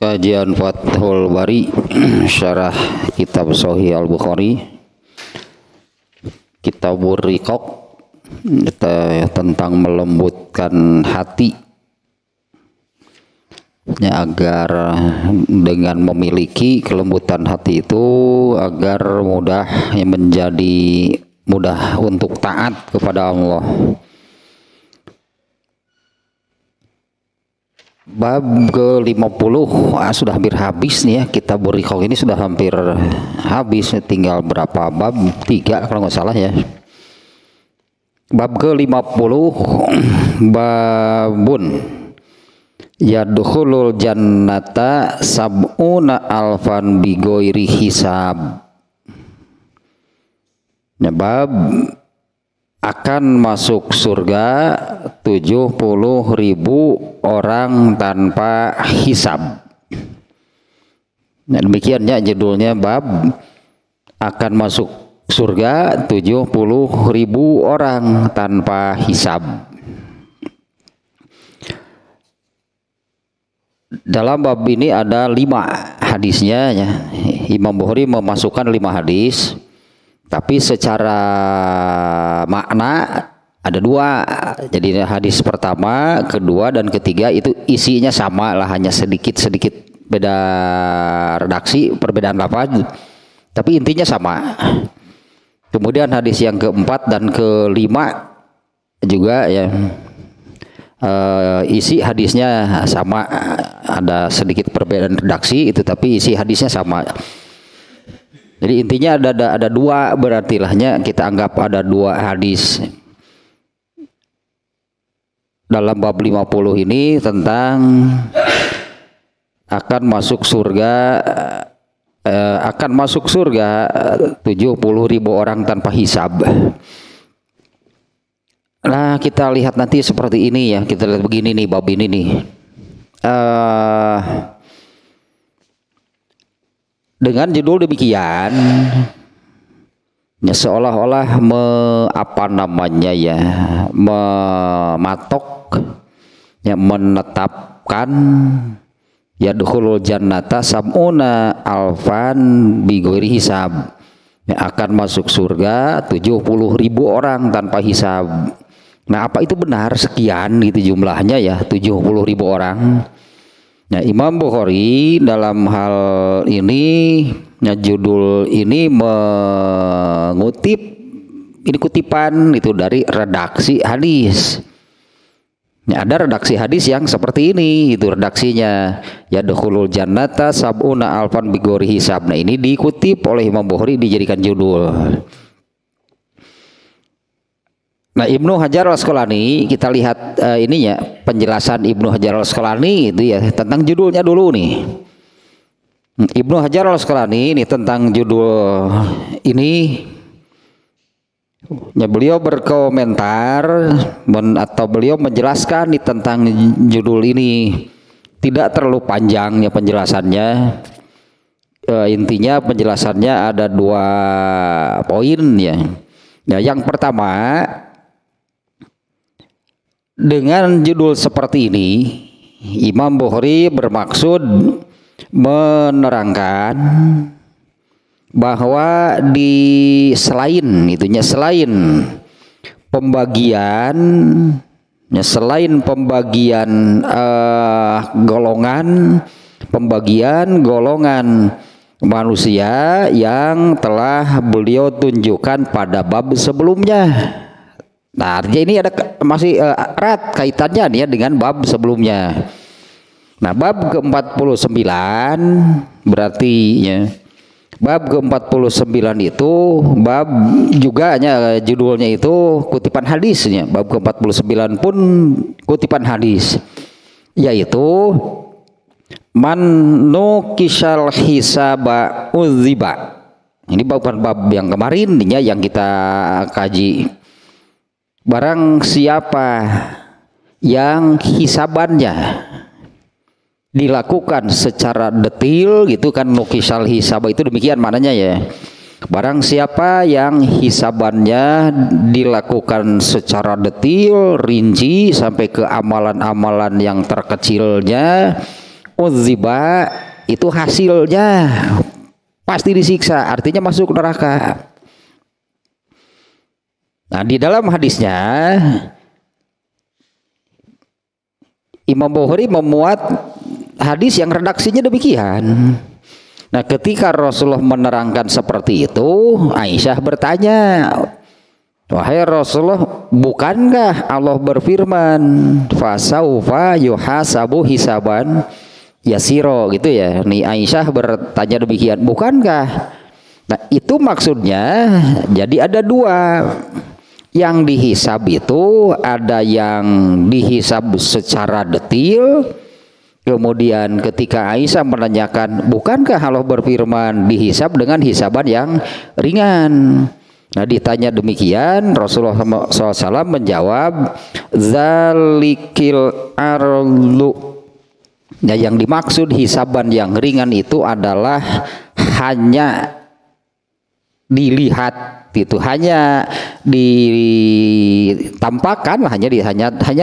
Kajian Fathul Bari Syarah Kitab Sahih Al-Bukhari, Kitabur Riqaq, tentang melembutkan hati agar dengan memiliki kelembutan hati itu agar menjadi mudah untuk taat kepada Allah. Bab ke-50 sudah hampir habis nih ya, Kitabur Riqaq ini sudah hampir habis, tinggal berapa bab? 3 kalau nggak salah ya. Bab ke-50, babun yadkhulul jannata sab'una alfan bighairi hisab. Nah, bab akan masuk surga 70.000 orang tanpa hisab. Nah, demikiannya judulnya, bab akan masuk surga 70.000 orang tanpa hisab. Dalam bab ini ada 5 hadisnya ya. Imam Bukhari memasukkan 5 hadis, tapi secara makna ada 2. Jadi hadis pertama, kedua, dan ketiga itu isinya sama lah, hanya sedikit-sedikit beda redaksi, perbedaan lafaz, tapi intinya sama. Kemudian hadis yang keempat dan kelima juga ya, isi hadisnya sama, ada sedikit perbedaan redaksi itu, tapi isi hadisnya sama. Jadi intinya ada 2, berarti lahnya kita anggap ada 2 hadis dalam bab 50 ini tentang akan masuk surga 70.000 orang tanpa hisab. Nah, kita lihat nanti seperti ini ya, kita lihat begini nih bab ini nih. Dengan judul demikian ya, seolah-olah mematok ya, menetapkan yadkhulul jannata sab'una alfan bighairi hisab, ya, akan masuk surga 70.000 orang tanpa hisab. Nah, apa itu benar sekian gitu jumlahnya ya, 70.000 orang? Nah, Imam Bukhari dalam hal ini, ya, judul ini mengutip, ini kutipan itu dari redaksi hadis. Ya, ada redaksi hadis yang seperti ini, itu redaksinya yadkhulul jannata sab'una alfan bighairi hisab. Nah, ini dikutip oleh Imam Bukhari, dijadikan judul. Nah, Ibnu Hajar Al-Asqalani, kita lihat ininya, penjelasan Ibnu Hajar Al-Asqalani itu ya, tentang judulnya dulu nih. Ibnu Hajar Al-Asqalani ini tentang judul ini ya, beliau berkomentar atau beliau menjelaskan nih tentang judul ini. Tidak terlalu panjang ya penjelasannya. Intinya penjelasannya ada 2 poin ya. Ya, yang pertama, dengan judul seperti ini Imam Bukhari bermaksud menerangkan bahwa selain pembagian ya, selain pembagian golongan manusia yang telah beliau tunjukkan pada bab sebelumnya. Nah, artinya ini ada masih erat kaitannya nih ya dengan bab sebelumnya. Nah, bab ke-49 berarti ya, bab ke-49 itu bab juga judulnya itu kutipan hadisnya. Bab ke-49 pun kutipan hadis, yaitu man nukishal hisaba udziba. Ini bab yang kemarin ya, yang kita kaji. Barang siapa yang hisabannya dilakukan secara detil gitu kan, nukisal hisab itu demikian maknanya ya. Barang siapa yang hisabannya dilakukan secara detil, rinci sampai ke amalan-amalan yang terkecilnya, udziba itu hasilnya pasti disiksa, artinya masuk neraka. Nah, di dalam hadisnya Imam Bukhari memuat hadis yang redaksinya demikian. Nah, ketika Rasulullah menerangkan seperti itu, Aisyah bertanya, wahai Rasulullah, bukankah Allah berfirman, fasaufa yuhasabu hisaban yasiro, gitu ya. Nih Aisyah bertanya demikian, bukankah? Nah, itu maksudnya jadi ada dua. Yang dihisab itu ada yang dihisab secara detil. Kemudian ketika Aisyah menanyakan, bukankah Allah berfirman dihisab dengan hisaban yang ringan? Nah, ditanya demikian, Rasulullah SAW menjawab, zalikil arlu. Nah, yang dimaksud hisaban yang ringan itu adalah hanya dilihat, itu hanya ditampakkan, hanya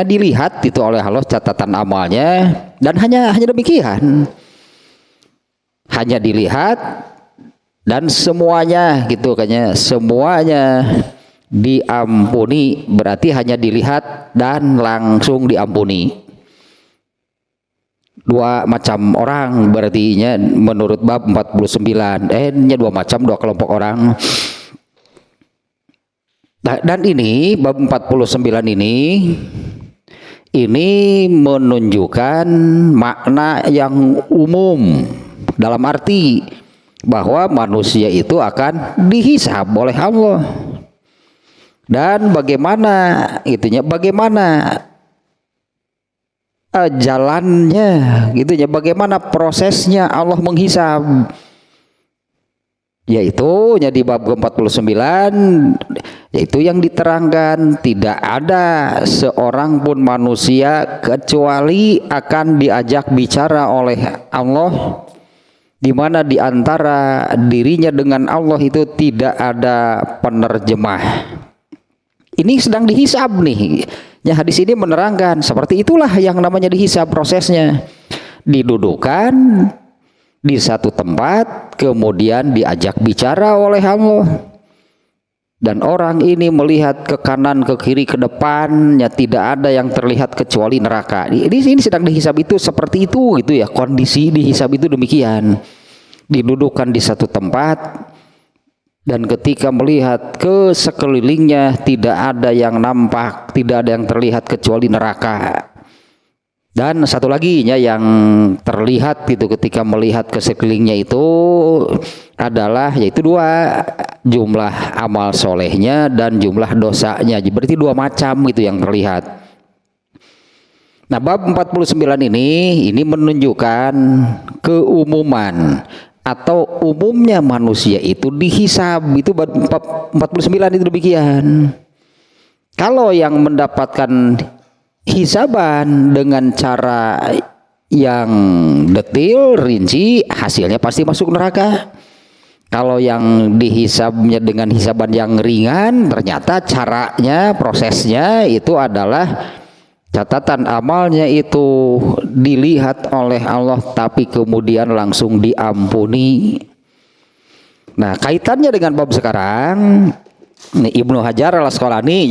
dilihat itu oleh Allah catatan amalnya, dan hanya demikian, hanya dilihat dan semuanya gitu, kayaknya semuanya diampuni, berarti hanya dilihat dan langsung diampuni. Dua macam orang berarti nya menurut bab 49, nya dua macam, dua kelompok orang. Nah, dan ini bab 49 ini menunjukkan makna yang umum, dalam arti bahwa manusia itu akan dihisab oleh Allah. Dan bagaimana itunya, bagaimana jalannya gitu ya, bagaimana prosesnya Allah menghisab, yaitu di bab 49, yaitu yang diterangkan tidak ada seorang pun manusia kecuali akan diajak bicara oleh Allah, di mana di antara dirinya dengan Allah itu tidak ada penerjemah. Ini sedang dihisab nih. Ya, hadis ini menerangkan seperti itulah yang namanya dihisab prosesnya. Didudukan di satu tempat, kemudian diajak bicara oleh Allah. Dan orang ini melihat ke kanan, ke kiri, ke depannya tidak ada yang terlihat kecuali neraka. Ini sedang dihisab itu seperti itu gitu ya. Kondisi dihisab itu demikian. Didudukan di satu tempat, dan ketika melihat ke sekelilingnya tidak ada yang nampak, tidak ada yang terlihat kecuali neraka. Dan satu lagi yang terlihat itu ketika melihat ke sekelilingnya itu adalah yaitu dua, jumlah amal solehnya dan jumlah dosanya. Berarti dua macam itu yang terlihat. Nah, bab 49 ini menunjukkan keumuman atau umumnya manusia itu dihisab, itu 49 itu demikian. Kalau yang mendapatkan hisaban dengan cara yang detil, rinci, hasilnya pasti masuk neraka. Kalau yang dihisabnya dengan hisaban yang ringan, ternyata caranya, prosesnya itu adalah catatan amalnya itu dilihat oleh Allah tapi kemudian langsung diampuni. Nah, kaitannya dengan bab sekarang, nih Ibnu Hajar al-Asqalani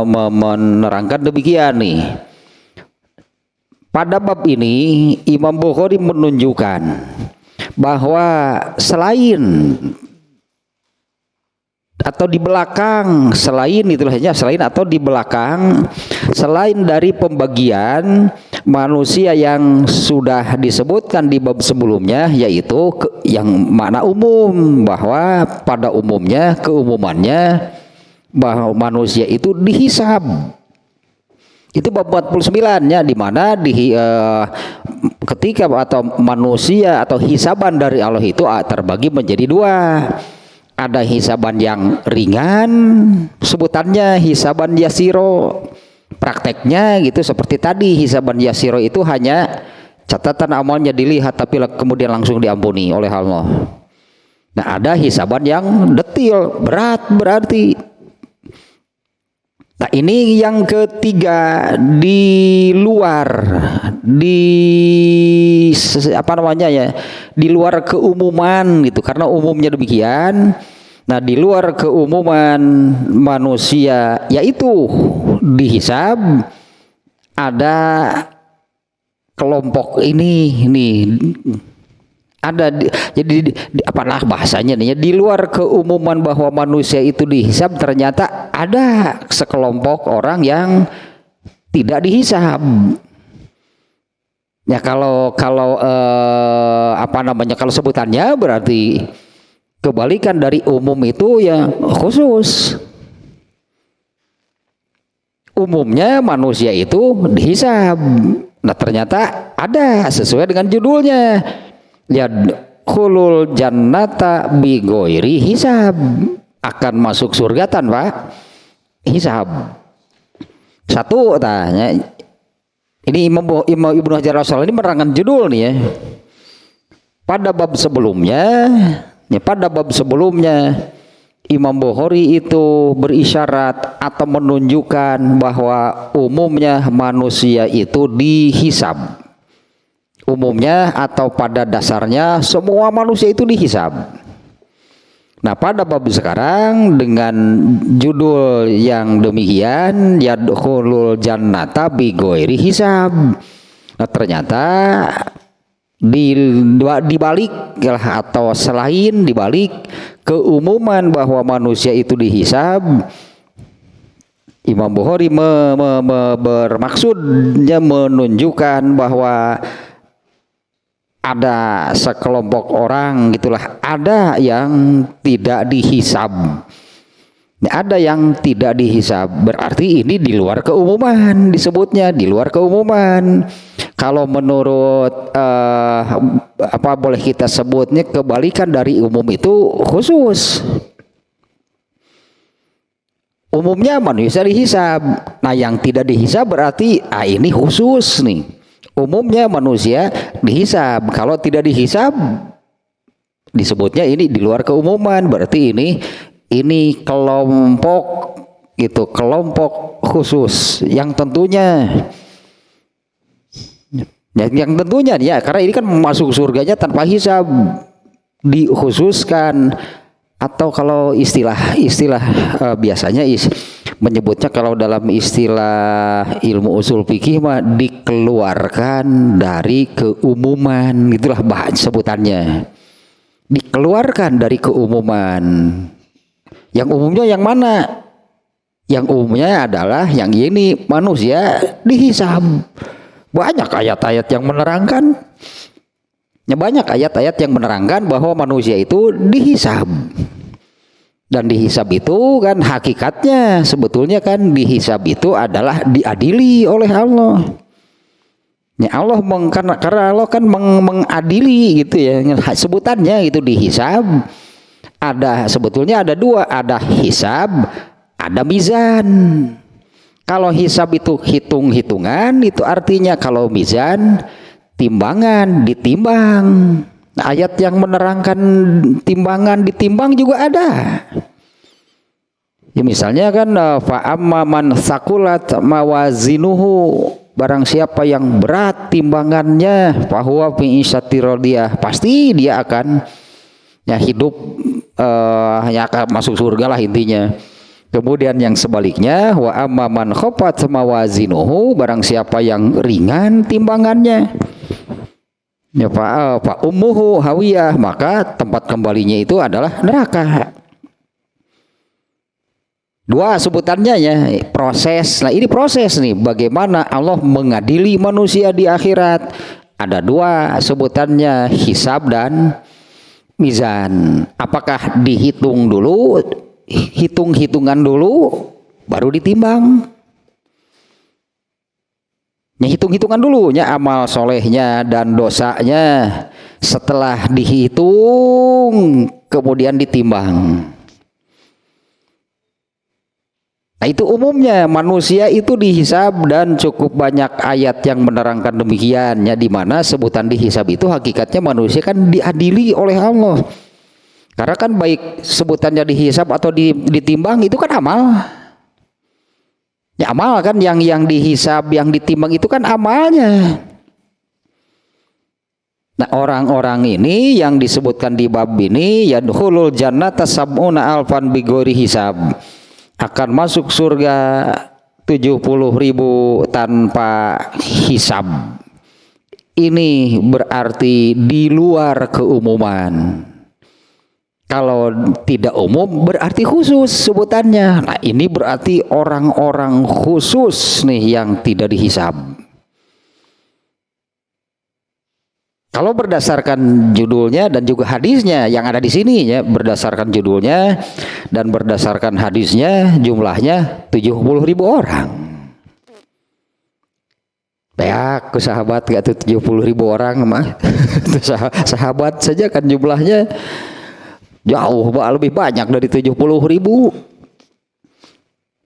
menerangkan demikian nih. Pada bab ini Imam Bukhari menunjukkan bahwa selain atau di belakang, selain dari pembagian manusia yang sudah disebutkan di bab sebelumnya, yaitu yang makna umum, bahwa pada umumnya, keumumannya bahwa manusia itu dihisab. Itu bab 49 di mana ketika atau manusia atau hisaban dari Allah itu terbagi menjadi dua. Ada hisaban yang ringan, sebutannya hisaban yasiro. Prakteknya gitu seperti tadi, hisaban yasiro itu hanya catatan amalnya dilihat tapi kemudian langsung diampuni oleh Allah. Nah, ada hisaban yang detil, berat berarti. Nah ini yang ketiga, di luar, di apa namanya ya, di luar keumuman gitu, karena umumnya demikian. Nah di luar keumuman manusia, yaitu dihisab, ada kelompok ini nih, ada jadi apalah bahasanya nih ya, di luar keumuman bahwa manusia itu dihisab, ternyata ada sekelompok orang yang tidak dihisab. Ya kalau apa namanya, kalau sebutannya berarti kebalikan dari umum itu ya khusus. Umumnya manusia itu dihisab. Nah ternyata ada sesuai dengan judulnya. Yadkhulul jannata bi ghairi hisab, akan masuk surga tanpa hisab. Satu tanya, ini Imam Ibnu Hajar Al-Asqalani ini menerangkan judul nih ya. Pada bab sebelumnya Imam Bukhari itu berisyarat atau menunjukkan bahwa umumnya manusia itu dihisab. Umumnya atau pada dasarnya semua manusia itu dihisab. Nah pada bab sekarang dengan judul yang demikian, yadkhulul jannata bi ghairi hisab. Nah ternyata dibalik atau selain dibalik keumuman bahwa manusia itu dihisab, Imam Bukhari bermaksudnya menunjukkan bahwa ada sekelompok orang gitulah, ada yang tidak dihisab. Ada yang tidak dihisab, berarti ini di luar keumuman, disebutnya di luar keumuman. Kalau menurut apa boleh kita sebutnya kebalikan dari umum itu khusus. Umumnya manusia dihisab. Nah yang tidak dihisab berarti ini khusus nih. Umumnya manusia dihisab. Kalau tidak dihisab disebutnya ini di luar keumuman. Berarti ini kelompok gitu, kelompok khusus yang tentunya ya karena ini kan masuk surganya tanpa hisab, dikhususkan. Atau kalau istilah biasanya menyebutnya kalau dalam istilah ilmu usul fikih mah dikeluarkan dari keumuman, itulah bahasa sebutannya. Dikeluarkan dari keumuman. Yang umumnya yang mana? Yang umumnya adalah yang ini, manusia dihisab. Banyak ayat-ayat yang menerangkan. Banyak ayat-ayat yang menerangkan bahwa manusia itu dihisab. Dan dihisab itu kan hakikatnya sebetulnya kan dihisab itu adalah diadili oleh Allah. Ya Allah karena Allah kan mengadili gitu ya. Sebutannya itu dihisab. Sebetulnya ada dua, ada hisab, ada mizan. Kalau hisab itu hitung-hitungan, itu artinya kalau mizan timbangan, ditimbang. Nah, ayat yang menerangkan timbangan ditimbang juga ada. Ya misalnya kan fa amma man saqulat mawazinuhu, barang siapa yang berat timbangannya fahuwa fi isyati radiyah, pasti dia akan hidup akan masuk surga lah intinya. Kemudian yang sebaliknya wa amma man khafat mawazinuhu, barang siapa yang ringan timbangannya ya fa ummuhu hawiyah, maka tempat kembalinya itu adalah neraka. Dua sebutannya ya, proses. Nah ini proses nih, bagaimana Allah mengadili manusia di akhirat. Ada dua sebutannya, hisab dan mizan. Apakah dihitung dulu, hitung-hitungan dulu, baru ditimbang? Hitung-hitungan dulu amal solehnya dan dosanya, setelah dihitung kemudian ditimbang. Nah itu umumnya manusia itu dihisab, dan cukup banyak ayat yang menerangkan demikian di mana sebutan dihisab itu hakikatnya manusia kan diadili oleh Allah. Karena kan baik sebutannya dihisab atau ditimbang itu kan amal. Ya amal kan yang dihisab, yang ditimbang itu kan amalnya. Nah, orang-orang ini yang disebutkan di bab ini yadkhulul jannata sab'una alfan bighairi hisab, akan masuk surga 70.000 tanpa hisab. Ini berarti di luar keumuman. Kalau tidak umum berarti khusus sebutannya. Nah, ini berarti orang-orang khusus nih yang tidak dihisab. Kalau berdasarkan judulnya dan juga hadisnya yang ada di sini ya, berdasarkan judulnya dan berdasarkan hadisnya jumlahnya 70.000 orang. Ya, ke sahabat gak tuh 70.000 orang mah. Sahabat saja kan jumlahnya jauh lebih banyak dari 70.000.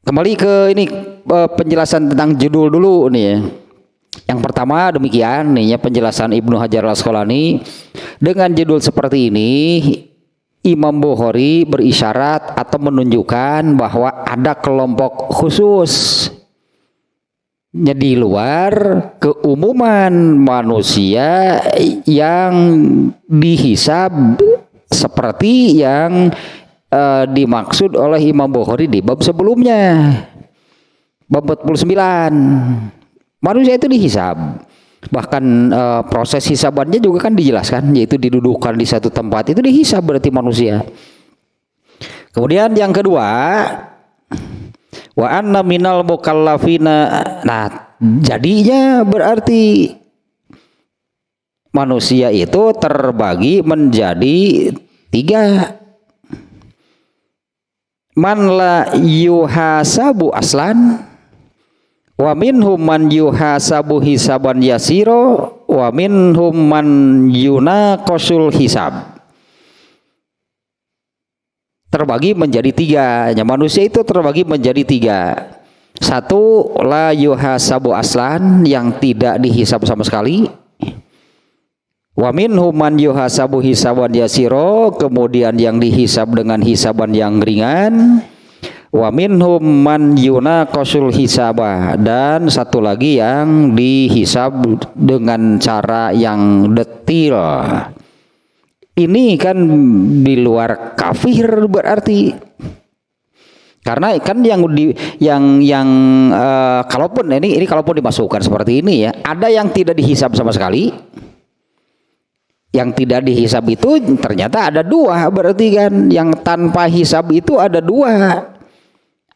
Kembali ke ini penjelasan tentang judul dulu nih ya. Yang pertama demikian nih ya, penjelasan Ibnu Hajar Al-Asqalani dengan judul seperti ini. Imam Bukhari berisyarat atau menunjukkan bahwa ada kelompok khusus di luar keumuman manusia yang dihisab seperti yang dimaksud oleh Imam Bukhari di bab sebelumnya, bab 49. Manusia itu dihisab, bahkan proses hisabannya juga kan dijelaskan, yaitu didudukan di satu tempat, itu dihisab berarti manusia. Kemudian yang kedua, wa anna minal mukallafina, nah jadinya berarti manusia itu terbagi menjadi 3. Man la yuhasabu aslan, wa minhum man yuhasabu hisaban yasiro, wa minhum man yunaqasul hisab. Terbagi menjadi 3. Ya, manusia itu terbagi menjadi 3. 1, la yuhasabu aslan, yang tidak dihisab sama sekali. Wa minhum man yuhasabu hisaban yasiro, kemudian yang dihisab dengan hisaban yang ringan. Wa minhum man yunaqasul hisaba, dan satu lagi yang dihisab dengan cara yang detil. Ini kan di luar kafir berarti. Karena kan kalaupun ini kalaupun dimasukkan seperti ini ya, ada yang tidak dihisab sama sekali. Yang tidak dihisab itu ternyata ada 2 berarti kan, yang tanpa hisab itu ada 2.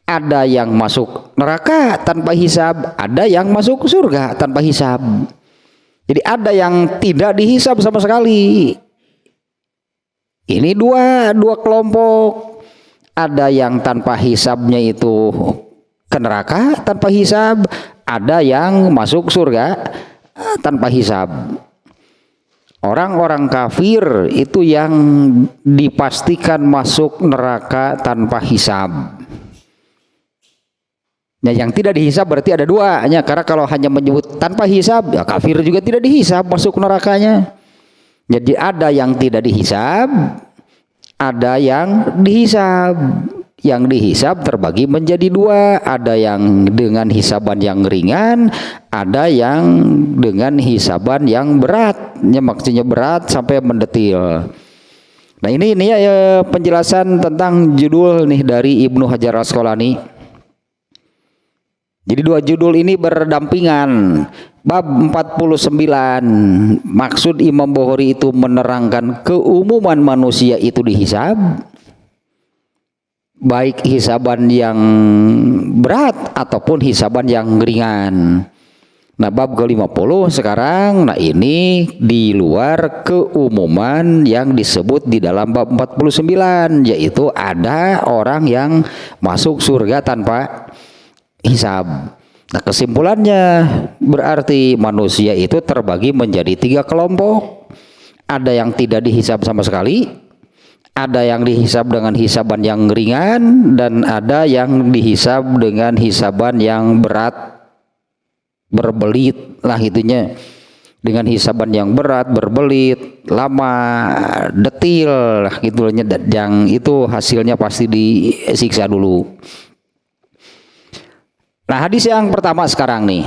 Ada yang masuk neraka tanpa hisab, ada yang masuk surga tanpa hisab. Jadi ada yang tidak dihisab sama sekali. Ini dua kelompok. Ada yang tanpa hisabnya itu ke neraka tanpa hisab, ada yang masuk surga tanpa hisab. Orang-orang kafir itu yang dipastikan masuk neraka tanpa hisab. Nah, yang tidak dihisab berarti ada 2 nya, karena kalau hanya menyebut tanpa hisab, ya kafir juga tidak dihisab masuk nerakanya. Jadi ada yang tidak dihisab, ada yang dihisab. Yang dihisab terbagi menjadi 2, ada yang dengan hisaban yang ringan, ada yang dengan hisaban yang berat. Ya, maksudnya berat sampai mendetil. Nah, ini ya penjelasan tentang judul nih dari Ibnu Hajar Al-Asqalani. Jadi 2 judul ini berdampingan. Bab 49, maksud Imam Bukhari itu menerangkan keumuman manusia itu dihisab, baik hisaban yang berat ataupun hisaban yang ringan. Nah, bab ke-50 sekarang, nah ini di luar keumuman yang disebut di dalam bab 49, yaitu ada orang yang masuk surga tanpa hisab. Nah, kesimpulannya berarti manusia itu terbagi menjadi 3 kelompok. Ada yang tidak dihisab sama sekali, ada yang dihisab dengan hisaban yang ringan, dan ada yang dihisab dengan hisaban yang berat, berbelit lah itunya, dengan hisaban yang berat, berbelit, lama, detil lah gitu, yang itu hasilnya pasti disiksa dulu. Nah, hadis yang pertama sekarang nih.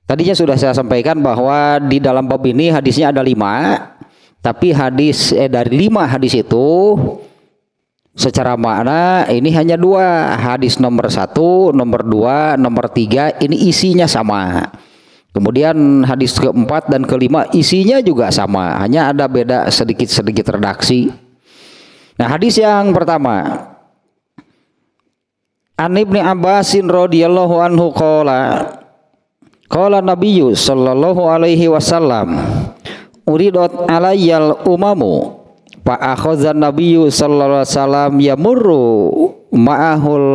Tadinya sudah saya sampaikan bahwa di dalam bab ini hadisnya ada 5, tapi dari 5 hadis itu secara makna ini hanya 2. Hadis nomor 1, nomor 2, nomor 3 ini isinya sama. Kemudian hadis keempat dan kelima isinya juga sama, hanya ada beda sedikit-sedikit redaksi. Nah, hadis yang pertama, An Ibnu Abbasin radhiyallahu anhu qala Nabiyyu sallallahu alaihi wasallam uridat alayyal umamu fa akhadha Nabiyyu sallallahu alaihi wasallam yamurru ma'ahul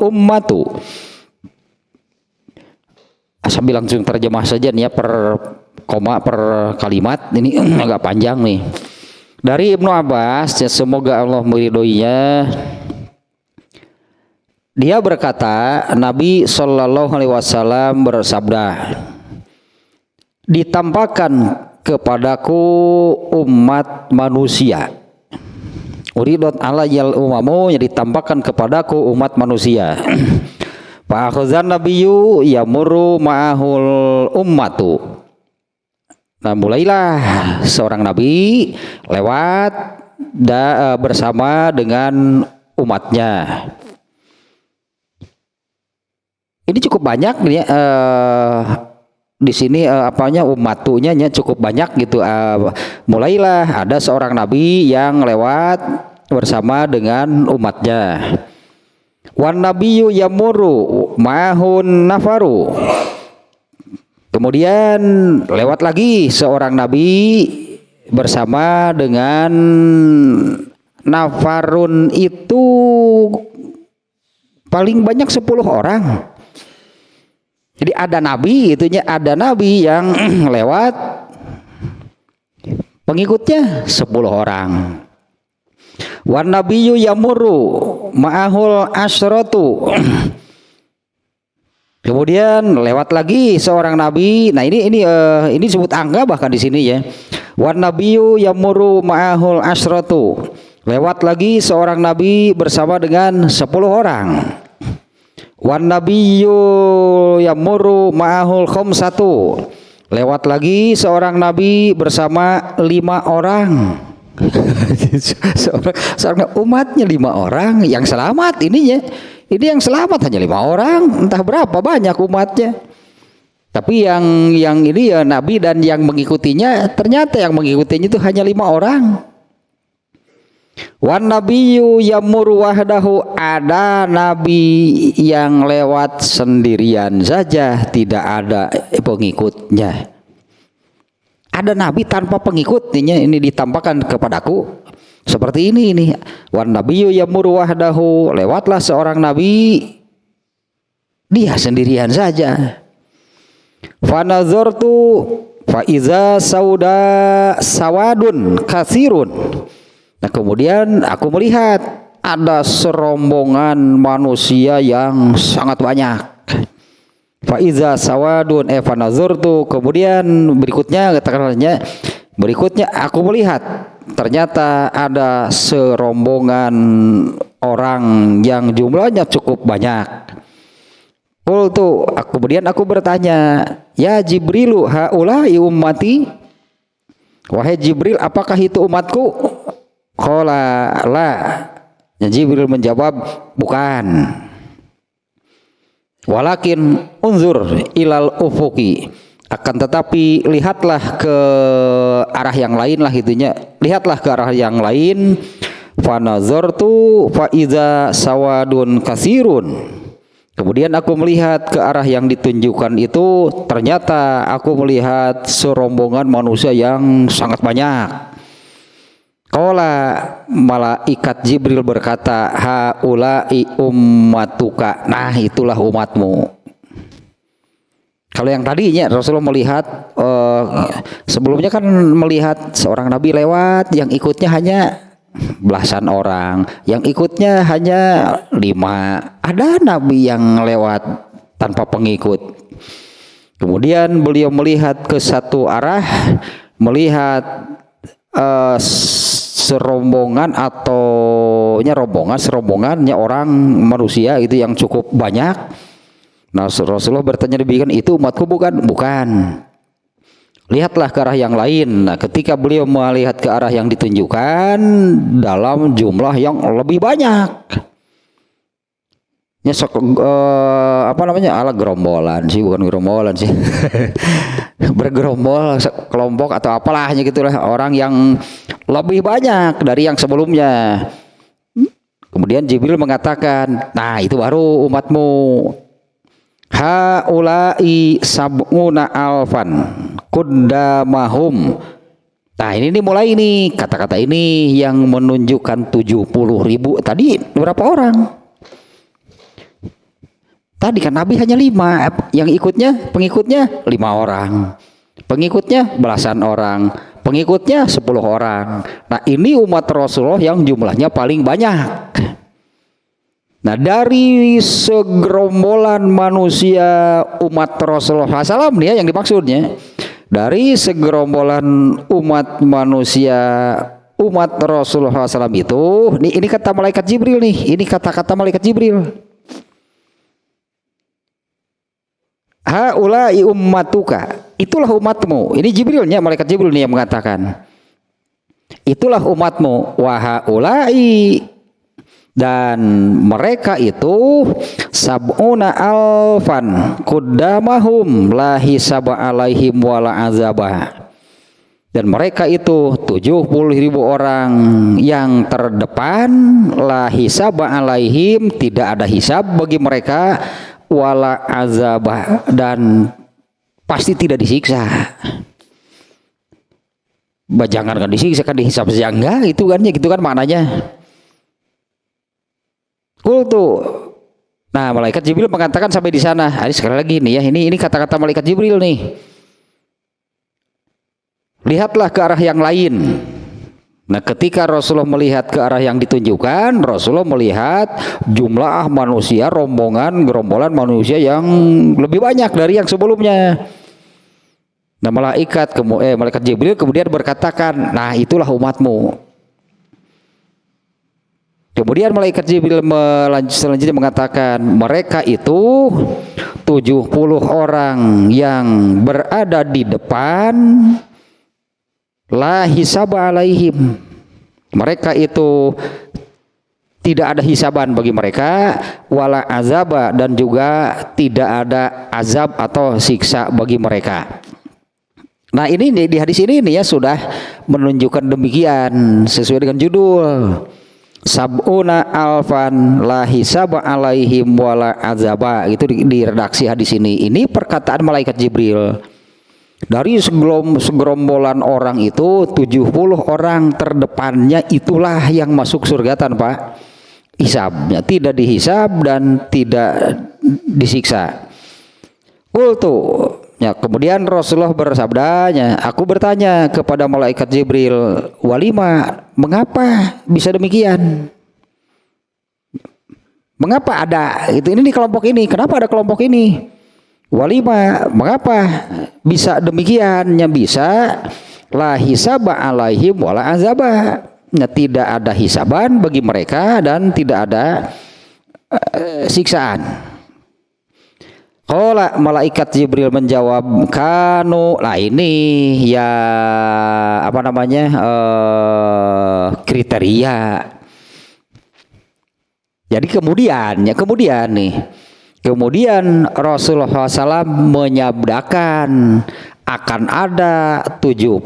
ummatu. Sambil langsung terjemah saja nih ya, per koma per kalimat, ini agak panjang nih. Dari Ibnu Abbas, ya semoga Allah meridhoinya, dia berkata, Nabi Shallallahu Alaihi Wasallam bersabda, ditampakkan kepadaku umat manusia. Uridot alayyal umamu, yang ditampakkan kepadaku umat manusia. Pak Khuzan Nabiyyu yamurru ma'ahul ummatu. Nah, mulailah seorang nabi lewat bersama dengan umatnya. Ini cukup banyak nih, di sini ummatunya cukup banyak gitu. Mulailah ada seorang nabi yang lewat bersama dengan umatnya. Wan nabiyyu yamurru ma'ahun nafaru. Kemudian lewat lagi seorang nabi bersama dengan nafarun, itu paling banyak 10 orang. Jadi ada nabi yang lewat, pengikutnya 10 orang. Wan nabiyyu yamurru ma'ahul asyratu. Kemudian lewat lagi seorang nabi. Nah, ini disebut angka bahkan di sini ya. Wan nabiyyu yamurru ma'ahul asyratu. Lewat lagi seorang nabi bersama dengan 10 orang. Wan nabiyyu yamurru ma'ahul khamsatu. Lewat lagi seorang nabi bersama 5 orang. seorang umatnya 5 orang yang selamat ininya. Ini yang selamat hanya 5 orang, entah berapa banyak umatnya. Tapi yang ini ya nabi dan yang mengikutinya, ternyata yang mengikutinya itu hanya 5 orang. Wan nabiyyu yamurru wahdahu, ada nabi yang lewat sendirian saja, tidak ada pengikutnya. Ada nabi tanpa pengikut, ini ditampakkan kepadaku seperti ini. Wan nabiyyu yamurru wahdahu, lewatlah seorang nabi dia sendirian saja. Fa nazartu fa iza sawadun katsirun. Nah, kemudian aku melihat ada serombongan manusia yang sangat banyak. Fa iza sawadun fa nazartu, kemudian berikutnya aku melihat ternyata ada serombongan orang yang jumlahnya cukup banyak. Kemudian aku bertanya, ya Jibrilu haula'i ummati, wahai Jibril, apakah itu umatku? Qala la. Ya, Jibril menjawab, bukan. Walakin unzur ilal ufuqi, akan tetapi lihatlah ke arah yang lain lah itunya. Lihatlah ke arah yang lain. Fa nazartu fa iza sawadun katsirun. Kemudian aku melihat ke arah yang ditunjukkan itu, ternyata aku melihat serombongan manusia yang sangat banyak. Qala, malaikat Jibril berkata, haula'i ummatuka. Nah, itulah umatmu. Kalau yang tadinya Rasulullah melihat sebelumnya kan melihat seorang nabi lewat, yang ikutnya hanya belasan orang, yang ikutnya hanya 5. Ada nabi yang lewat tanpa pengikut. Kemudian beliau melihat ke satu arah, melihat serombongan atau serombongannya orang manusia itu yang cukup banyak. Nah, Rasulullah bertanya demikian, itu umatku bukan? Bukan. Lihatlah ke arah yang lain. Nah, ketika beliau melihat ke arah yang ditunjukkan dalam jumlah yang lebih banyak. Ya, apa namanya? Ala gerombolan sih, bukan gerombolan sih. Bergerombol kelompok atau apalahnya gitulah, orang yang lebih banyak dari yang sebelumnya. Kemudian Jibril mengatakan, nah itu baru umatmu. Haula'i sab'una alfan kuddamahum. Nah ini mulai ini kata-kata ini yang menunjukkan 70.000. Tadi berapa orang? Tadi kan Nabi hanya 5, yang pengikutnya 5 orang, pengikutnya belasan orang, pengikutnya 10 orang. Nah ini umat Rasulullah yang jumlahnya paling banyak. Nah dari segerombolan manusia umat Rasulullah SAW nih ya yang dimaksudnya, dari segerombolan umat manusia umat Rasulullah SAW itu, ini kata malaikat Jibril nih, ini kata-kata malaikat Jibril. Haula'i ummatuka, itulah umatmu. Ini Jibrilnya, malaikat Jibril nih yang mengatakan, itulah umatmu. Wa haula'i, dan mereka itu sab'una alfan kuddamahum la hisaba alaihim wala azabah. Dan mereka itu 70.000 orang yang terdepan, la hisaba alaihim, tidak ada hisab bagi mereka, wala azabah, dan pasti tidak disiksa. Jangan kan disiksa, kan dihisab saja enggak, itu kan ya gitu kan maknanya. Kultu. Nah, malaikat Jibril mengatakan sampai di sana. Ini sekali lagi nih ya, ini kata-kata malaikat Jibril nih. Lihatlah ke arah yang lain. Nah, ketika Rasulullah melihat ke arah yang ditunjukkan, Rasulullah melihat jumlah manusia, gerombolan manusia yang lebih banyak dari yang sebelumnya. Nah, malaikat Jibril kemudian berkatakan, nah itulah umatmu. Kemudian malaikat Jibril selanjutnya mengatakan, mereka itu 70 orang yang berada di depan, la hisaba alaihim, mereka itu tidak ada hisaban bagi mereka, wala azaba, dan juga tidak ada azab atau siksa bagi mereka. Nah ini di hadis ini nih ya sudah menunjukkan demikian sesuai dengan judul, sab'una alfan la hisaba alaihim wala azaba. Itu di redaksi hadis ini. Ini perkataan malaikat Jibril. Dari segerombolan orang itu 70 orang terdepannya itulah yang masuk surga tanpa hisabnya, tidak dihisab dan tidak disiksa. Ya, kemudian Rasulullah bersabdanya, aku bertanya kepada malaikat Jibril, walima, mengapa bisa demikian? Mengapa ada itu ini di kelompok ini? Kenapa ada kelompok ini? Walima, mengapa bisa demikian? Yang bisa la hisaba alaihim wala azaba. Nah, tidak ada hisaban bagi mereka dan tidak ada siksaan. Qala, malaikat Jibril menjawab, kanu, lah ini ya apa namanya kriteria. Jadi kemudian Rasulullah SAW menyabdakan akan ada 70.000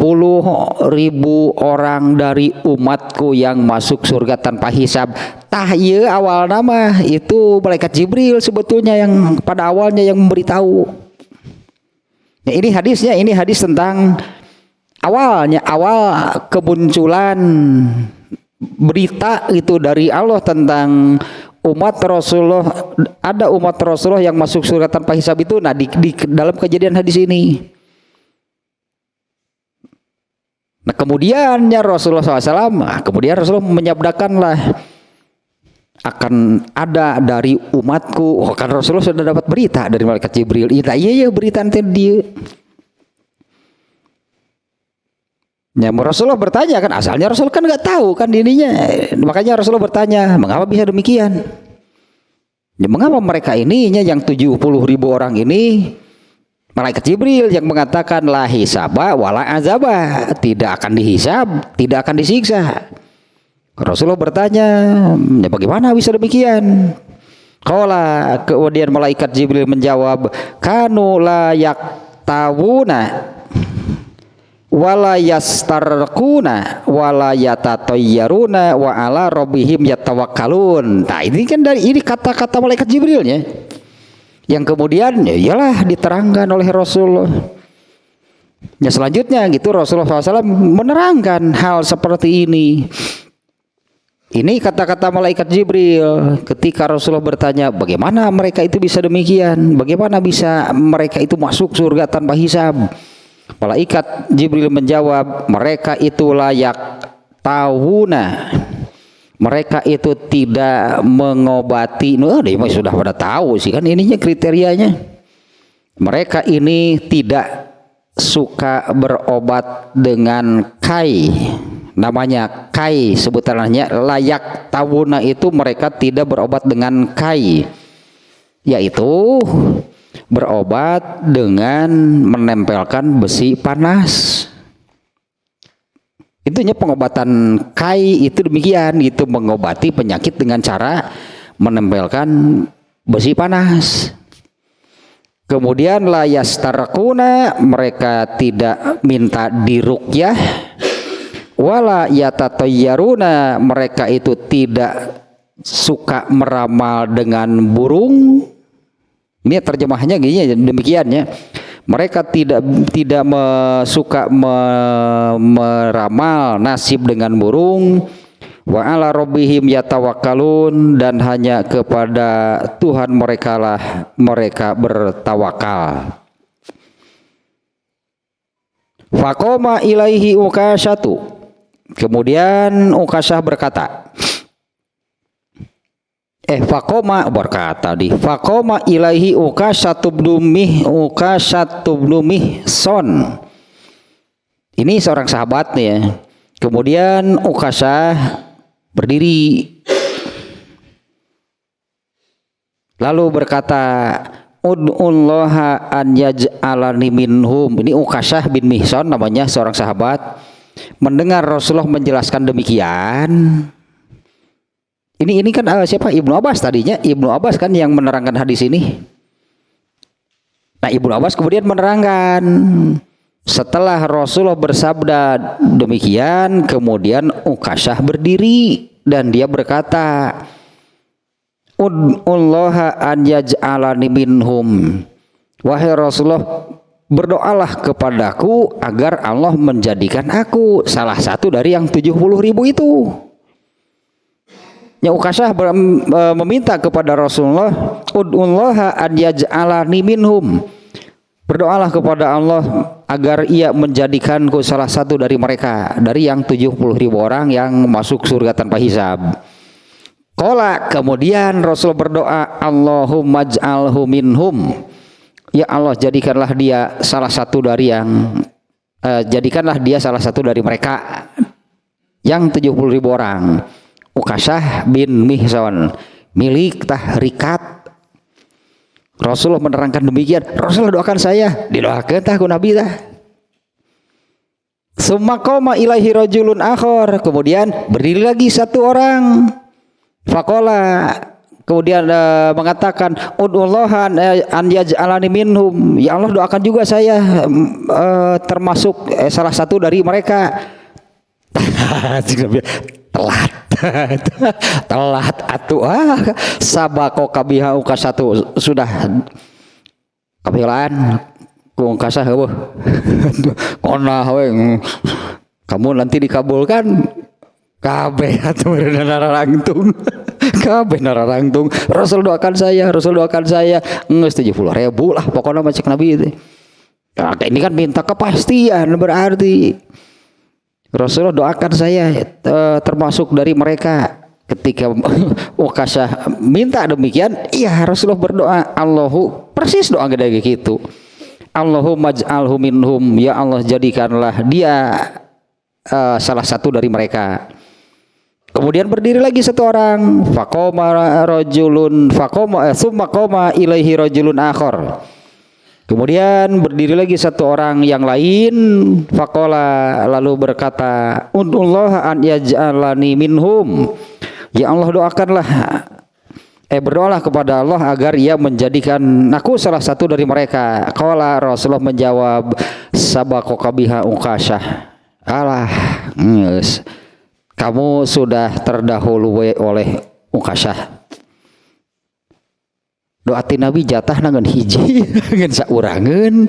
orang dari umatku yang masuk surga tanpa hisab. Tahye awal nama itu malaikat Jibril sebetulnya yang pada awalnya yang memberitahu. Nah, ini hadis tentang awal kemunculan berita itu dari Allah tentang umat Rasulullah, ada umat Rasulullah yang masuk surga tanpa hisab itu. Nah di dalam kejadian hadis ini. Nah kemudiannya Rasulullah SAW, kemudian Rasulullah menyabdakanlah akan ada dari umatku. Kan Rasulullah sudah dapat berita dari malaikat Jibril. Iya berita nanti dia. Ya, Rasulullah bertanya kan, asalnya Rasul kan nggak tahu kan ininya, makanya Rasulullah bertanya, mengapa bisa demikian? Ya, mengapa mereka ininya yang 70.000 orang ini, malaikat Jibril yang mengatakan la hisaba wala azaba, tidak akan dihisab, tidak akan disiksa. Rasulullah bertanya, ya bagaimana bisa demikian? Qala, kemudian malaikat Jibril menjawab, kanu la yaktawuna wala yastarquna wala yatatayyaruna wa ala rabbihim yatawakkalun. Nah, ini kan ini kata-kata malaikat Jibrilnya yang kemudian ya iyalah diterangkan oleh Rasulullah. Ya selanjutnya gitu Rasulullah SAW menerangkan hal seperti ini. Ini kata-kata malaikat Jibril ketika Rasulullah bertanya, bagaimana mereka itu bisa demikian? Bagaimana bisa mereka itu masuk surga tanpa hisab? Malaikat Jibril menjawab, mereka itu layak tahuna, mereka itu tidak mengobati. Dia sudah pada tahu sih kan ininya kriterianya. Mereka ini tidak suka berobat dengan kai, namanya kai sebutannya. Layak tahuna itu mereka tidak berobat dengan kai, yaitu berobat dengan menempelkan besi panas. Itunya pengobatan kai itu demikian gitu, mengobati penyakit dengan cara menempelkan besi panas. Kemudian la yastarquna, mereka tidak minta diruqyah. Wala yatatayyaruna, mereka itu tidak suka meramal dengan burung. Ini terjemahnya gini demikian ya. Mereka tidak suka meramal nasib dengan burung. Wa ala rabbihim yatawakkalun, dan hanya kepada Tuhan mereka lah mereka bertawakal. Faqoma ilaihi Ukasyatu. Kemudian Ukasyah berkata, Faqoma berkata di Faqoma ilaihi Ukasyatu bin Mihsan. Ini seorang sahabat nih ya. Kemudian Ukasyah berdiri lalu berkata, ud'ullaha an yaj'alani minhum. Ini Ukasyah bin Mihsan namanya, seorang sahabat. Mendengar Rasulullah menjelaskan demikian, ini kan siapa? Ibnu Abbas tadinya. Ibnu Abbas kan yang menerangkan hadis ini. Nah, Ibnu Abbas kemudian menerangkan setelah Rasulullah bersabda demikian, kemudian Ukasyah berdiri dan dia berkata, ud'ullaha an yaj'alani minhum. Wahai Rasulullah, berdoalah kepadaku agar Allah menjadikan aku salah satu dari yang 70.000 itu. Ya, Ukasyah meminta kepada Rasulullah, ud'ullaha an yaj'alani minhum. Berdoalah kepada Allah agar ia menjadikanku salah satu dari mereka, dari yang 70.000 orang yang masuk surga tanpa hisab. Qala, kemudian Rasul berdoa, Allahumma ij'alhu minhum. Ya Allah, jadikanlah dia salah satu dari yang jadikanlah dia salah satu dari mereka yang 70.000 orang. Ukasyah bin Mihsan milik tahrikat. Rasulullah menerangkan demikian. Rasulullah doakan saya, didoakan tah ku Nabi tah. Summa qama ilaihi rajulun akhar, kemudian berdiri lagi satu orang. Faqala, kemudian mengatakan, ud'ullaha an yaj'alani minhum. Ya Allah, doakan juga saya termasuk salah satu dari mereka. telat atuh sabako kabiha Ukasyatu, sudah kabilan ku Ukasyah heuh konah we kamu nanti dikabulkan kabeh atuh nararangtung kabeh nararangtung. Rasul doakan saya geus 70.000 lah pokoknya macam Nabi itu. Nah, ini kan minta kepastian, berarti Rasulullah doakan saya termasuk dari mereka. Ketika Ukasyah minta demikian, iya Rasulullah berdoa, Allahu, persis doa gede gitu. Allahumma ij'alhu minhum, ya Allah jadikanlah dia salah satu dari mereka. Kemudian berdiri lagi satu orang, summa qoma ilaihi rajulun akhar. Kemudian berdiri lagi satu orang yang lain, faqala, lalu berkata, ud'ullah an yaj'alani minhum. Ya Allah, berdoalah kepada Allah agar ia menjadikan aku salah satu dari mereka. Qala, Rasulullah menjawab, sabaqaka biha Uqasyah. Alah, kamu sudah terdahului oleh Uqasyah. Doa ti Nabi jatah nangan hiji ngan saurangeun.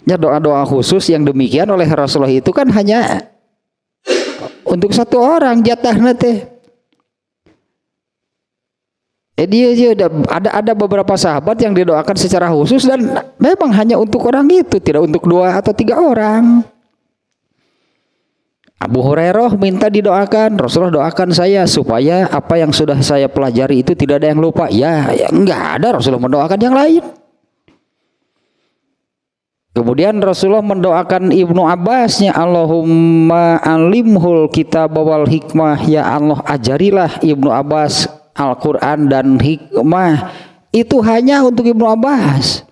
Ya, doa-doa khusus yang demikian oleh Rasulullah itu kan hanya untuk satu orang jatahna teh. Dia ada beberapa sahabat yang didoakan secara khusus dan memang hanya untuk orang itu, tidak untuk 2 atau 3 orang. Abu Hurairah minta didoakan, Rasulullah doakan saya supaya apa yang sudah saya pelajari itu tidak ada yang lupa. Ya enggak ada, Rasulullah mendoakan yang lain. Kemudian Rasulullah mendoakan Ibnu Abbasnya, Allahumma alimhul kitab wal hikmah. Ya Allah, ajarilah Ibnu Abbas Al-Quran dan hikmah. Itu hanya untuk Ibnu Abbas.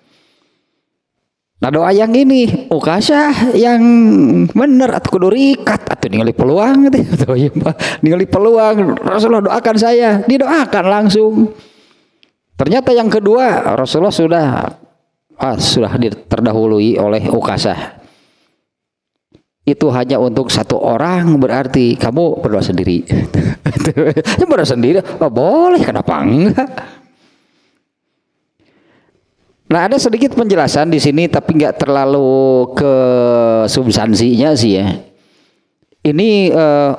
Nah, doa yang ini Uqasyah yang bener atau kudu rikat atau ningali peluang gitu. Ningali peluang, Rasulullah doakan saya, didoakan langsung. Ternyata yang kedua Rasulullah sudah terdahului oleh Uqasyah. Itu hanya untuk satu orang, berarti kamu berdoa sendiri. Ya, berdoa sendiri, boleh, kenapa enggak? Nah, ada sedikit penjelasan di sini tapi nggak terlalu ke substansinya sih ya. Ini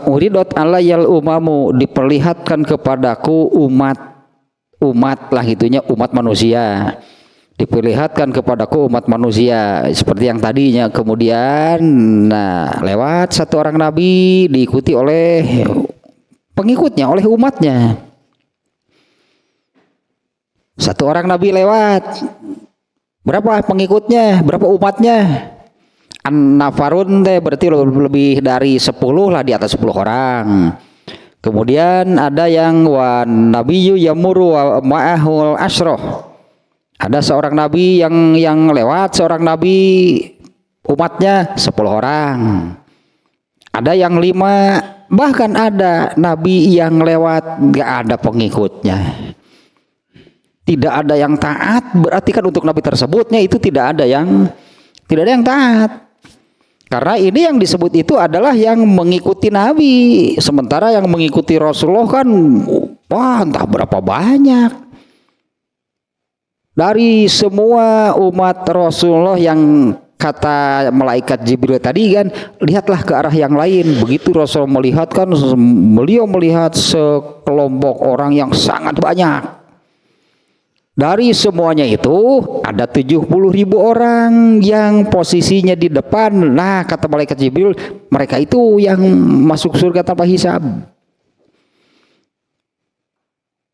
uridot alayal umamu, diperlihatkan kepadaku umat lah gitunya, umat manusia. Diperlihatkan kepadaku umat manusia seperti yang tadinya. Kemudian lewat satu orang nabi diikuti oleh pengikutnya, oleh umatnya. Satu orang nabi lewat, berapa pengikutnya, berapa umatnya? An-nafarun teh berarti lebih dari 10 lah, di atas 10 orang. Kemudian ada yang wan nabiyyu yamuru wa ma'ahul asyroh. Ada seorang nabi yang lewat, seorang nabi umatnya 10 orang. Ada yang 5, bahkan ada nabi yang lewat gak ada pengikutnya. Tidak ada yang taat, berarti kan untuk nabi tersebutnya itu tidak ada yang taat. Karena ini yang disebut itu adalah yang mengikuti nabi, sementara yang mengikuti Rasulullah kan entah berapa banyak. Dari semua umat Rasulullah yang kata malaikat Jibril tadi kan, lihatlah ke arah yang lain. Begitu Rasul melihat kan, beliau melihat sekelompok orang yang sangat banyak. Dari semuanya itu ada 70.000 orang yang posisinya di depan. Nah, kata malaikat Jibril, mereka itu yang masuk surga tanpa hisab.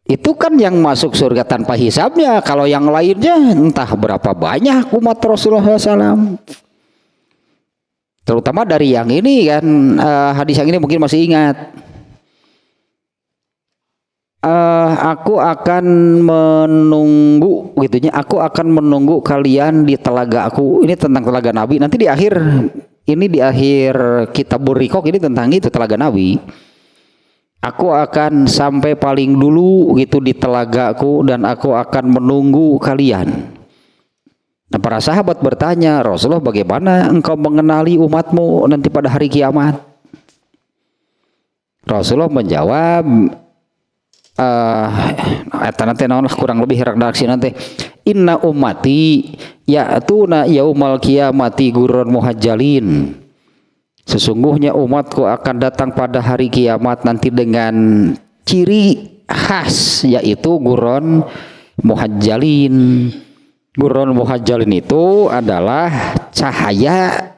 Itu kan yang masuk surga tanpa hisabnya. Kalau yang lainnya entah berapa banyak umat Rasulullah SAW. Terutama dari yang ini kan, hadis yang ini mungkin masih ingat. Aku akan menunggu gitunya. Aku akan menunggu kalian di telaga aku. Ini tentang telaga Nabi. Nanti di akhir kitab Burriqoq ini tentang itu, telaga Nabi. Aku akan sampai paling dulu gitu di telagaku dan aku akan menunggu kalian. Nah, para sahabat bertanya, Rasulullah, bagaimana engkau mengenali umatmu nanti pada hari kiamat? Rasulullah menjawab, nanti kurang lebih redaksi nanti, inna ummati ya'tuna yaumal kiamati gurran muhajjalin. Sesungguhnya umatku akan datang pada hari kiamat nanti dengan ciri khas, yaitu gurran muhajjalin. Gurran muhajjalin itu adalah cahaya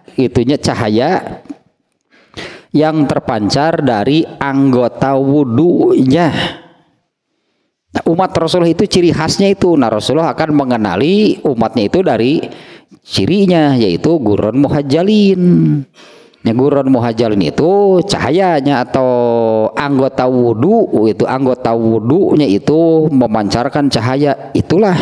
yang terpancar dari anggota wudunya. Nah, umat Rasulullah itu ciri khasnya itu. Nah, Rasulullah akan mengenali umatnya itu dari cirinya, yaitu gurran muhajjalin. Guron muhajalin itu cahayanya atau anggota wudhu, itu anggota wudhunya itu memancarkan cahaya. Itulah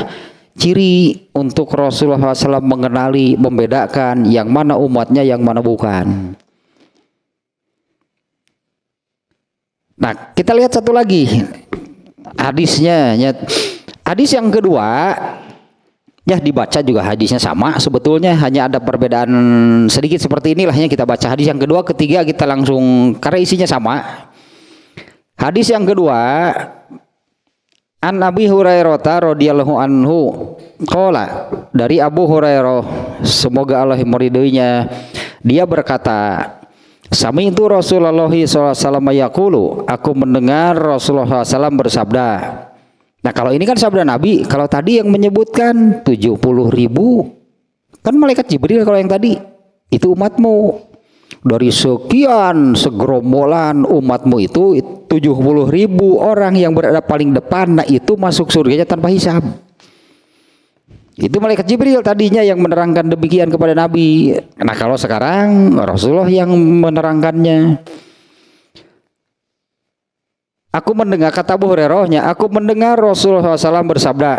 ciri untuk Rasulullah SAW mengenali, membedakan yang mana umatnya, yang mana bukan. Nah, kita lihat satu lagi hadisnya. Hadis yang kedua, ya dibaca juga hadisnya sama sebetulnya, hanya ada perbedaan sedikit seperti inilah yang kita baca. Hadis yang kedua, ketiga kita langsung karena isinya sama. Hadis yang kedua, An Abi Hurairah radhiyallahu anhu qala, dari Abu Hurairah semoga Allah meridhoinya, dia berkata, sami'tu Rasulullah SAW yaqulu, aku mendengar Rasulullah SAW bersabda. Nah, kalau ini kan sabda Nabi, kalau tadi yang menyebutkan 70.000 kan malaikat Jibril. Kalau yang tadi itu umatmu, dari sekian segerombolan umatmu itu 70.000 orang yang berada paling depan, nah itu masuk surganya tanpa hisab. Itu malaikat Jibril tadinya yang menerangkan demikian kepada Nabi. Nah, kalau sekarang Rasulullah yang menerangkannya. Aku mendengar, kata Abu Hurairahnya, aku mendengar Rasulullah SAW bersabda,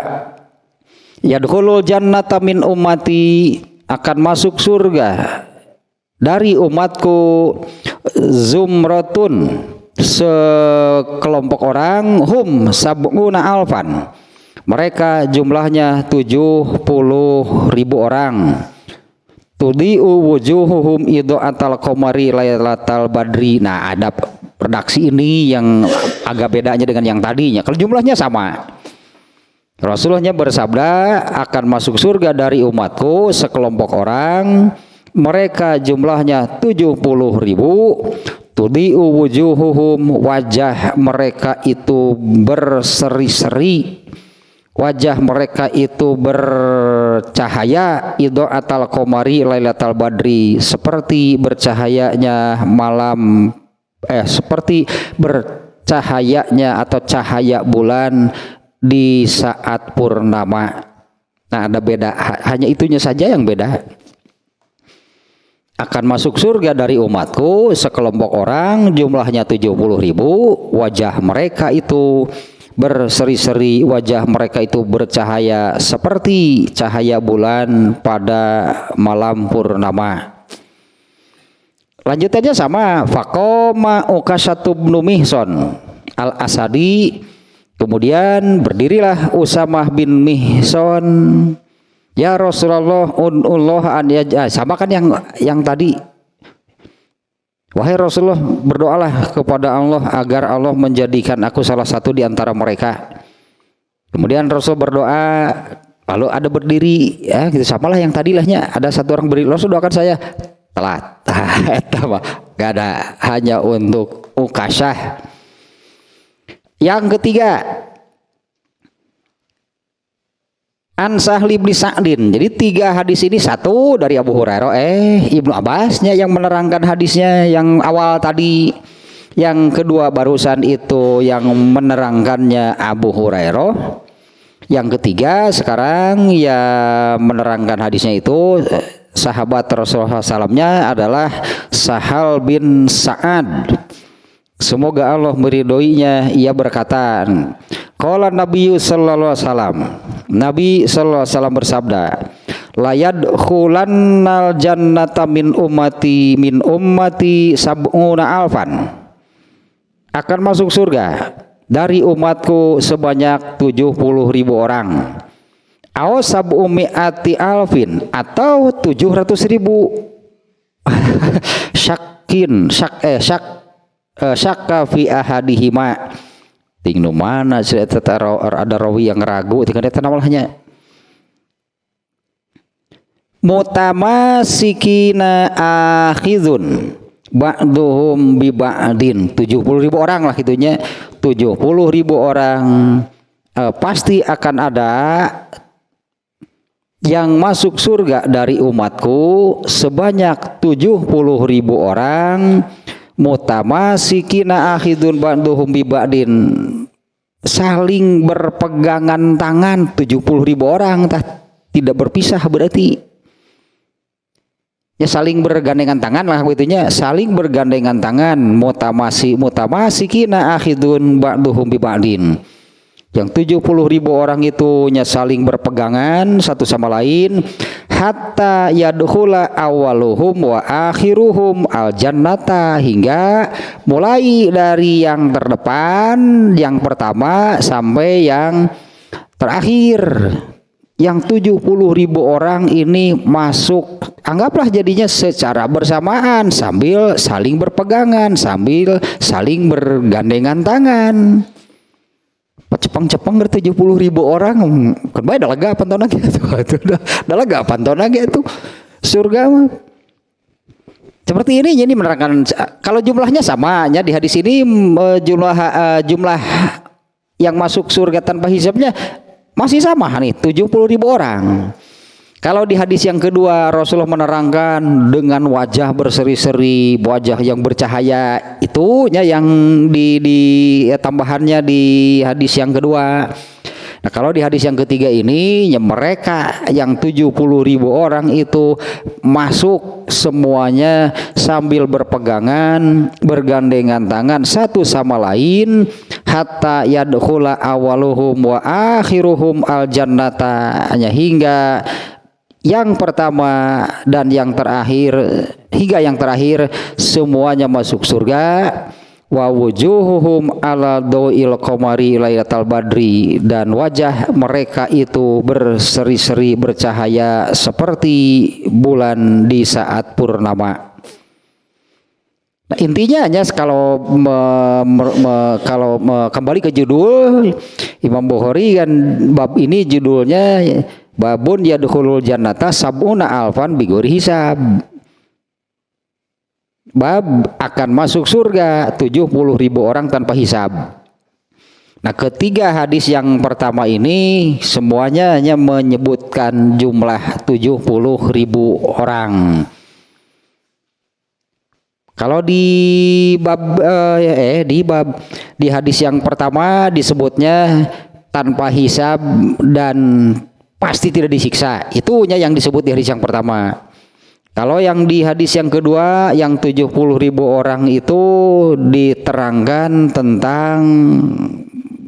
yadkhulul jannata min ummati, akan masuk surga dari umatku zumratun, sekelompok orang, hum sab'una alfan, mereka jumlahnya 70.000 orang, tudi'u wujuhuhum idha'atal qamari lailatal badri. Nah, ada redaksi ini yang agak bedanya dengan yang tadinya. Kalau jumlahnya sama. Rasulullahnya bersabda, akan masuk surga dari umatku sekelompok orang, mereka jumlahnya 70.000, tudi'u wujuhuhum, wajah mereka itu berseri-seri, wajah mereka itu bercahaya, idha'atal qamari lailatal badri, seperti bercahayanya malam, seperti bercahayanya atau cahaya bulan di saat purnama. Nah, ada beda, hanya itunya saja yang beda. Akan masuk surga dari umatku sekelompok orang, jumlahnya 70.000, wajah mereka itu berseri-seri, wajah mereka itu bercahaya seperti cahaya bulan pada malam purnama. Lanjutannya sama, faqoma Uqasyatu bin Mihsan al-Asadi, kemudian berdirilah Usamah bin Mihsan, ya Rasulullah unullah an yaj'al, sama kan yang tadi, wahai Rasulullah, berdoalah kepada Allah agar Allah menjadikan aku salah satu di antara mereka. Kemudian Rasul berdoa, lalu ada berdiri, ya gitu, samalah yang tadilahnya, ada satu orang berdiri, Rasul doakan saya, telat. Gak ada, hanya untuk Uqasyah. Yang ketiga, An Sahli bin Sa'din. Jadi 3 hadis ini, satu dari Abu Hurairah, Ibnu Abbasnya yang menerangkan hadisnya yang awal tadi. Yang kedua barusan itu yang menerangkannya Abu Hurairah. Yang ketiga sekarang yang menerangkan hadisnya itu sahabat Rasulullah SAW-nya adalah Sahal bin Sa'ad. Semoga Allah meridhoinya, ia berkata, qala Nabi sallallahu alaihi wasallam, Nabi sallallahu alaihi wasallam bersabda, la yadkhulannal jannata min ummati sab'una alfan, akan masuk surga dari umatku sebanyak 70.000 orang, aw sab'u mi'ati alfin, atau 700.000. Syakka fi ahadihima, ting nu mana ada rawi yang ragu tinggal eta namanya. Mutamasikina akhizun ba'duhum bi ba'din, 70.000 orang lah gitunya, 70.000 orang pasti akan ada yang masuk surga dari umatku sebanyak 70.000 orang, mutamasikina akhidun ba'duhum bi ba'din, saling berpegangan tangan, 70.000 orang tidak berpisah berarti. Ya saling bergandengan tangan lah begitunya, saling bergandengan tangan, mutamasikina akhidun ba'duhum bi ba'din. Yang 70.000 orang itu nya saling berpegangan satu sama lain, hatta yadkhula awaluhum wa akhiruhum al jannata, hingga mulai dari yang terdepan, yang pertama sampai yang terakhir. Yang 70.000 orang ini masuk, anggaplah jadinya secara bersamaan sambil saling berpegangan, sambil saling bergandengan tangan. Cepeng-cepeng dari 70.000 orang kan bae dalaga pantona gitu. Dalaga pantona gitu. Surga mah. Seperti ini jadi menerangkan kalau jumlahnya sama nya di hadis ini jumlah yang masuk surga tanpa hisabnya masih sama nih 70.000 orang. Kalau di hadis yang kedua Rasulullah menerangkan dengan wajah berseri-seri, wajah yang bercahaya, itunya yang tambahannya di hadis yang kedua. Nah, kalau di hadis yang ketiga ini ya mereka yang 70.000 orang itu masuk semuanya sambil berpegangan, bergandengan tangan satu sama lain, hatta yadkhula awaluhum wa akhiruhum al jannata, hingga yang pertama dan yang terakhir, hingga yang terakhir semuanya masuk surga. Wa wujuhuhum ala dawil qamari lailatal badri, dan wajah mereka itu berseri-seri bercahaya seperti bulan di saat purnama. Nah, intinya hanya kalau kembali ke judul Imam Bukhari kan bab ini judulnya babun yadkhulul jannata sab'una alfan bighairi hisab. Bab akan masuk surga 70.000 orang tanpa hisab. Nah, ketiga hadis yang pertama ini semuanya hanya menyebutkan jumlah 70.000 orang. Kalau di hadis yang pertama disebutnya tanpa hisab dan pasti tidak disiksa. Itunya yang disebut di hadis yang pertama. Kalau yang di hadis yang kedua yang 70.000 orang itu diterangkan tentang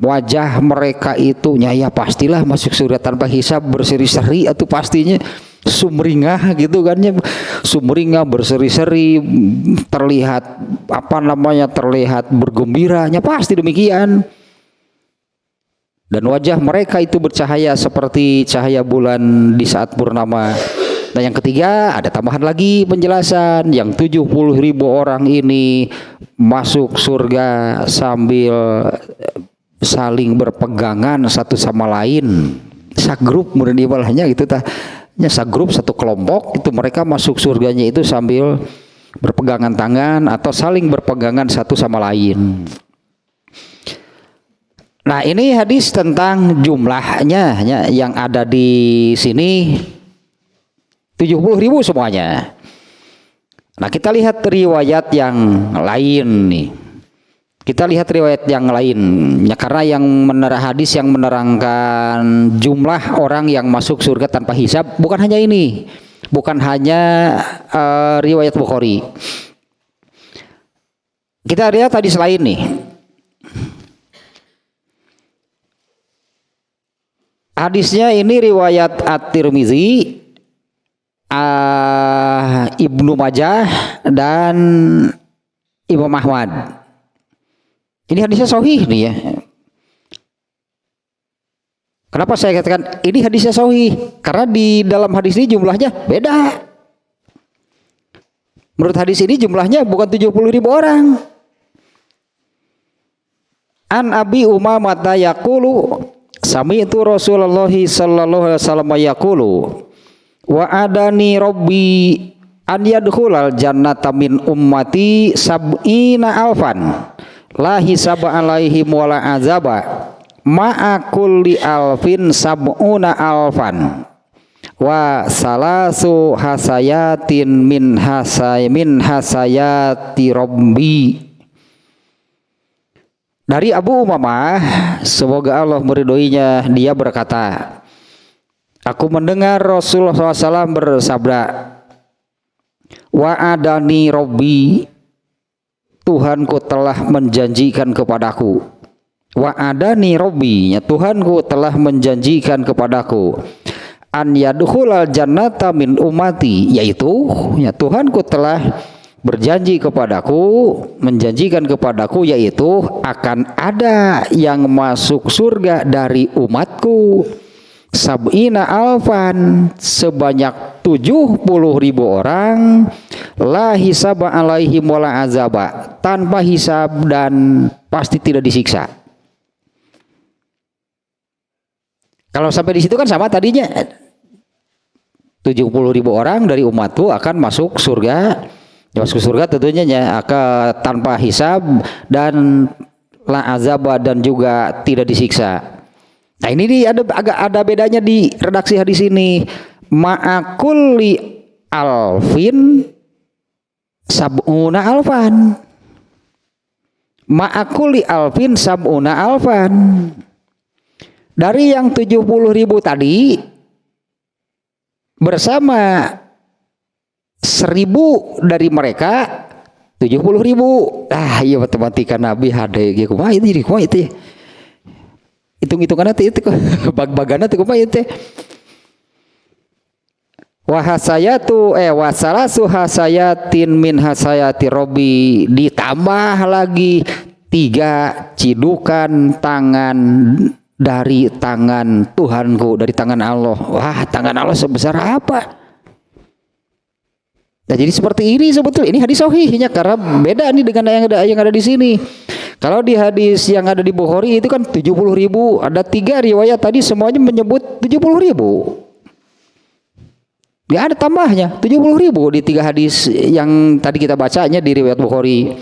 wajah mereka itu ya pastilah masuk surga tanpa hisab, berseri-seri atau pastinya sumringah gitu kan ya, sumringah berseri-seri, terlihat terlihat bergembiranya, pasti demikian. Dan wajah mereka itu bercahaya seperti cahaya bulan di saat purnama. Nah, yang ketiga ada tambahan lagi penjelasan, yang 70.000 orang ini masuk surga sambil saling berpegangan satu sama lain. Sagrup kemudian ibalahnya gitu tah. Ya, sagrup satu kelompok itu mereka masuk surganya itu sambil berpegangan tangan atau saling berpegangan satu sama lain. Nah, ini hadis tentang jumlahnya yang ada di sini 70.000 semuanya. Nah, kita lihat riwayat yang lain nih. Kita lihat riwayat yang lain ya, karena yang hadis yang menerangkan jumlah orang yang masuk surga tanpa hisab bukan hanya ini, bukan hanya riwayat Bukhari. Kita lihat hadis lain nih. Hadisnya ini riwayat At-Tirmizi, Ibnu Majah dan Imam Ahmad. Ini hadisnya sahih nih ya. Kenapa saya katakan ini hadisnya sahih? Karena di dalam hadis ini jumlahnya beda. Menurut hadis ini jumlahnya bukan 70.000 orang. An Abi Umamah yaqulu sami'tu Rasulullah sallallahu alaihi wasallam yaqulu wa adani rabbi an yadkhulal jannata min ummati sab'ina alfan la hisaba alaihim wala azaba ma'a kulli alfin sab'una alfan wa salasu hasayatin min hasayati rabbi. Dari Abu Umamah, semoga Allah meridhoinya, dia berkata, aku mendengar Rasulullah SAW bersabda, Wa'adani Robbi, Tuhanku telah menjanjikan kepadaku. Wa'adani Robbi, ya Tuhanku telah menjanjikan kepadaku. An yadkhulal jannata min ummati, yaitu ya Tuhanku telah berjanji kepadaku, menjanjikan kepadaku, yaitu akan ada yang masuk surga dari umatku sab'ina alfan, sebanyak 70.000 orang, la hisaba alaihim wala azaba, tanpa hisab dan pasti tidak disiksa. Kalau sampai di situ kan sama tadinya, 70.000 orang dari umatku akan masuk surga. Masuk surga tentunya ya akan tanpa hisab dan la azaba dan juga tidak disiksa. Nah ini agak ada bedanya di redaksi hadis ini. Ma'akulli alfin sab'una alfan. Ma'akulli alfin sab'una alfan. Dari yang 70.000 tadi bersama 1.000 dari mereka 70.000. Iya matematika Nabi hade ge kumaha itu jadi kumaha itu ya. Hitung-hitungan itu bag-bagana itu kumaha itu. Wasalasu hasayatin min hasayati Robbi, ditambah lagi 3 cidukan tangan dari tangan Tuhanku, dari tangan Allah. Wah, tangan Allah sebesar apa? Nah, jadi seperti ini sebetulnya ini hadis sahihnya, karena beda nih dengan yang ada di sini. Kalau di hadis yang ada di Bukhari itu kan 70.000, ada 3 riwayat tadi semuanya menyebut 70.000. Nggak ada tambahnya, 70.000 di 3 hadis yang tadi kita bacanya di riwayat Bukhari.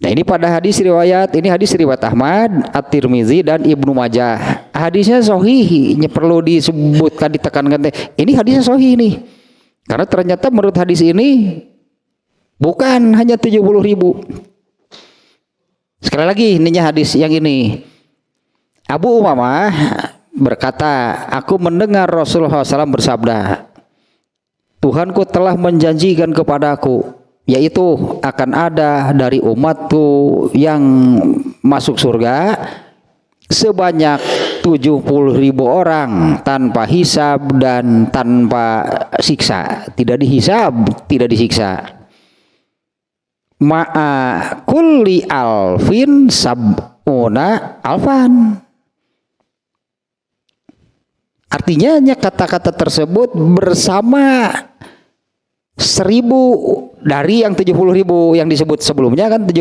Nah ini pada hadis riwayat Ahmad, At-Tirmizi dan Ibnu Majah. Hadisnya sahih, perlu disebutkan, ditekankan. Ini hadisnya sahih nih. Karena ternyata menurut hadis ini bukan hanya 70.000. Sekali lagi ininya hadis yang ini. Abu Umamah berkata, aku mendengar Rasulullah SAW bersabda, Tuhanku telah menjanjikan kepadaku, yaitu akan ada dari umatku yang masuk surga sebanyak 70.000 orang tanpa hisab dan tanpa siksa, tidak dihisab, tidak disiksa. Ma'a kulli alfin sab'una alfan. Artinya kata-kata tersebut bersama 1.000 dari yang 70.000 yang disebut sebelumnya kan 70.000.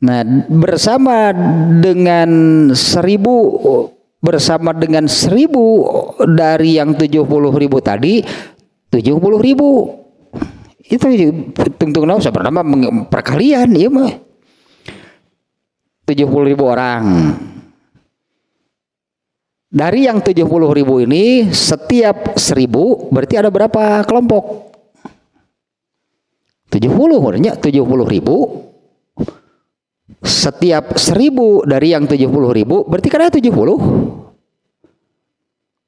Nah, bersama dengan 1.000 dari yang 70.000 tadi 70.000. Itu tungtung nau bernama perkalian ya mah. 70.000 orang. Dari yang 70.000 ini setiap 1.000 berarti ada berapa kelompok? 70 artinya 70.000. Setiap 1.000 dari yang 70.000 berarti kan ada 70.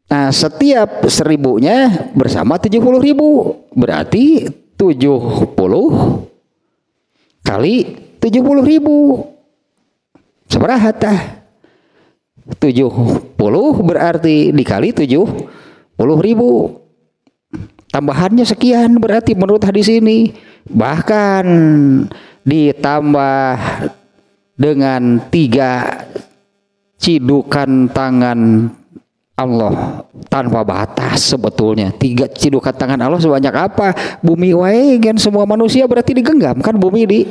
Nah, setiap 1.000-nya bersama 70.000 berarti 70 kali 70.000. Sabaraha tah? 70 berarti dikali 70.000. Tambahannya sekian berarti menurut hadis ini. Bahkan ditambah dengan 3 cidukan tangan Allah tanpa batas sebetulnya. 3 cidukan tangan Allah sebanyak apa? Bumi wae kan semua manusia berarti digenggam kan bumi di.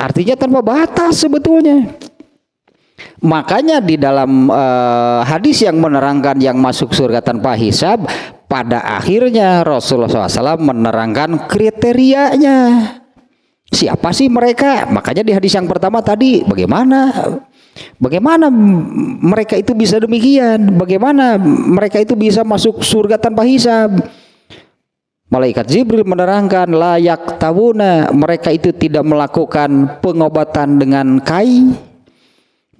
Artinya tanpa batas sebetulnya. Makanya di dalam hadis yang menerangkan yang masuk surga tanpa hisab, pada akhirnya Rasulullah SAW menerangkan kriterianya. Siapa sih mereka? Makanya di hadis yang pertama tadi bagaimana mereka itu bisa demikian? Bagaimana mereka itu bisa masuk surga tanpa hisab? Malaikat Jibril menerangkan layak tawuna, mereka itu tidak melakukan pengobatan dengan kai.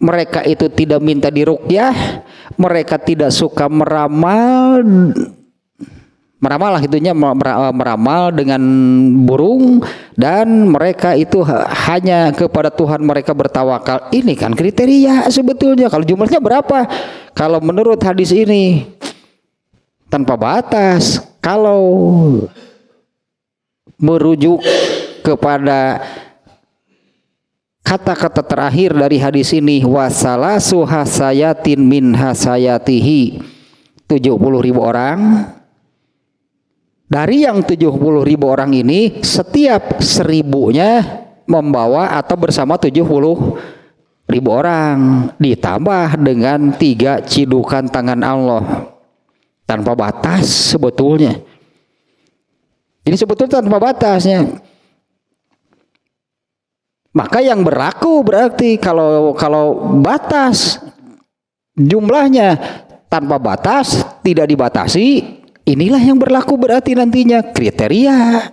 Mereka itu tidak minta diruqyah, mereka tidak suka meramal, meramal lah itunya, meramal dengan burung, dan mereka itu hanya kepada Tuhan mereka bertawakal. Ini kan kriteria sebetulnya. Kalau jumlahnya berapa? Kalau menurut hadis ini tanpa batas. Kalau merujuk kepada kata-kata terakhir dari hadis ini, wasalasu hasayatin min hasayatihi, 70.000 orang. Dari yang 70.000 orang ini, setiap 1.000-nya membawa atau bersama 70.000 orang, ditambah dengan 3 cidukan tangan Allah. Tanpa batas sebetulnya. Ini sebetulnya tanpa batasnya. Maka yang berlaku berarti kalau batas jumlahnya tanpa batas, tidak dibatasi, inilah yang berlaku berarti nantinya kriteria.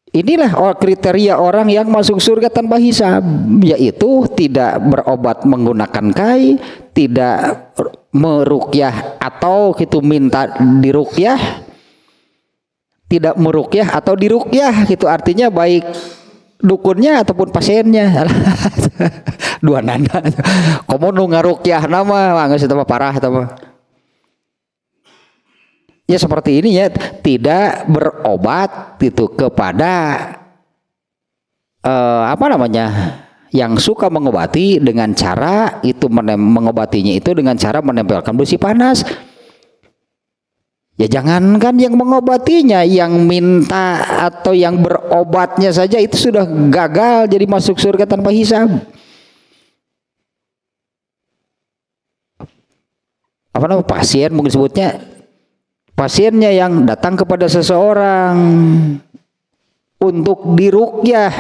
Inilah kriteria orang yang masuk surga tanpa hisab, yaitu tidak berobat menggunakan kai, tidak meruqyah atau gitu minta diruqyah, tidak meruqyah atau diruqyah, gitu artinya baik dukunnya ataupun pasiennya. Dua nana. Komo nu ngaruqyah nama geus eta parah eta mah. Ya seperti ini ya, tidak berobat itu kepada yang suka mengobati dengan cara itu mengobatinya itu dengan cara menempelkan besi panas. Ya jangankan yang mengobatinya, yang minta atau yang berobatnya saja itu sudah gagal jadi masuk surga tanpa hisab. Pasien mungkin sebutnya. Pasiennya yang datang kepada seseorang untuk diruqyah,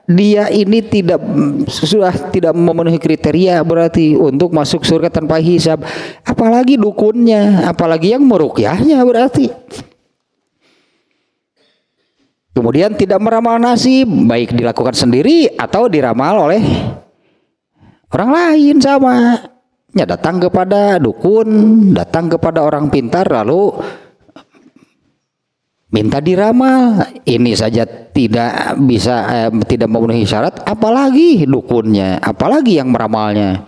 dia ini sudah tidak memenuhi kriteria berarti untuk masuk surga tanpa hisab. Apalagi dukunnya, apalagi yang meruqyahnya berarti. Kemudian tidak meramal nasib, baik dilakukan sendiri atau diramal oleh orang lain sama. Ya datang kepada dukun, datang kepada orang pintar lalu minta diramal, ini saja tidak bisa tidak memenuhi syarat, apalagi dukunnya, apalagi yang meramalnya.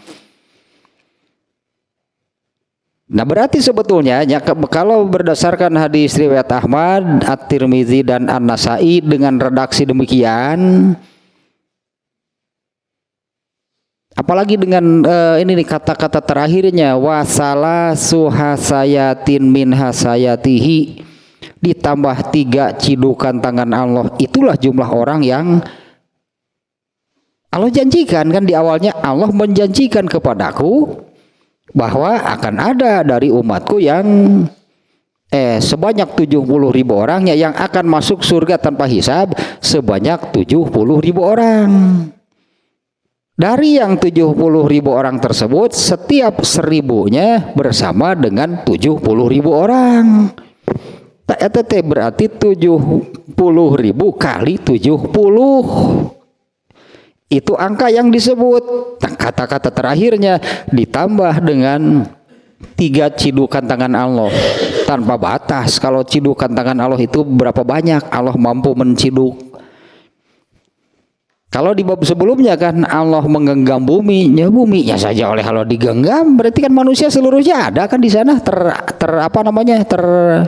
Nah berarti sebetulnya ya, kalau berdasarkan hadis riwayat Ahmad, At-Tirmizi dan An-Nasai dengan redaksi demikian, apalagi dengan ini nih kata-kata terakhirnya, wasalasu hasayatin min hasayatihi, ditambah 3 cidukan tangan Allah, itulah jumlah orang yang Allah janjikan. Kan di awalnya Allah menjanjikan kepadaku bahwa akan ada dari umatku yang sebanyak 70.000 orang yang akan masuk surga tanpa hisab, sebanyak 70.000 orang. Dari yang 70.000 orang tersebut, setiap 1.000-nya bersama dengan 70.000 orang. Eta teh berarti 70.000 kali 70. Itu angka yang disebut. Kata-kata terakhirnya ditambah dengan 3 cidukan tangan Allah tanpa batas. Kalau cidukan tangan Allah itu berapa banyak Allah mampu menciduk. Kalau di bab sebelumnya kan Allah menggenggam buminya saja oleh Allah digenggam, berarti kan manusia seluruhnya ada kan di sana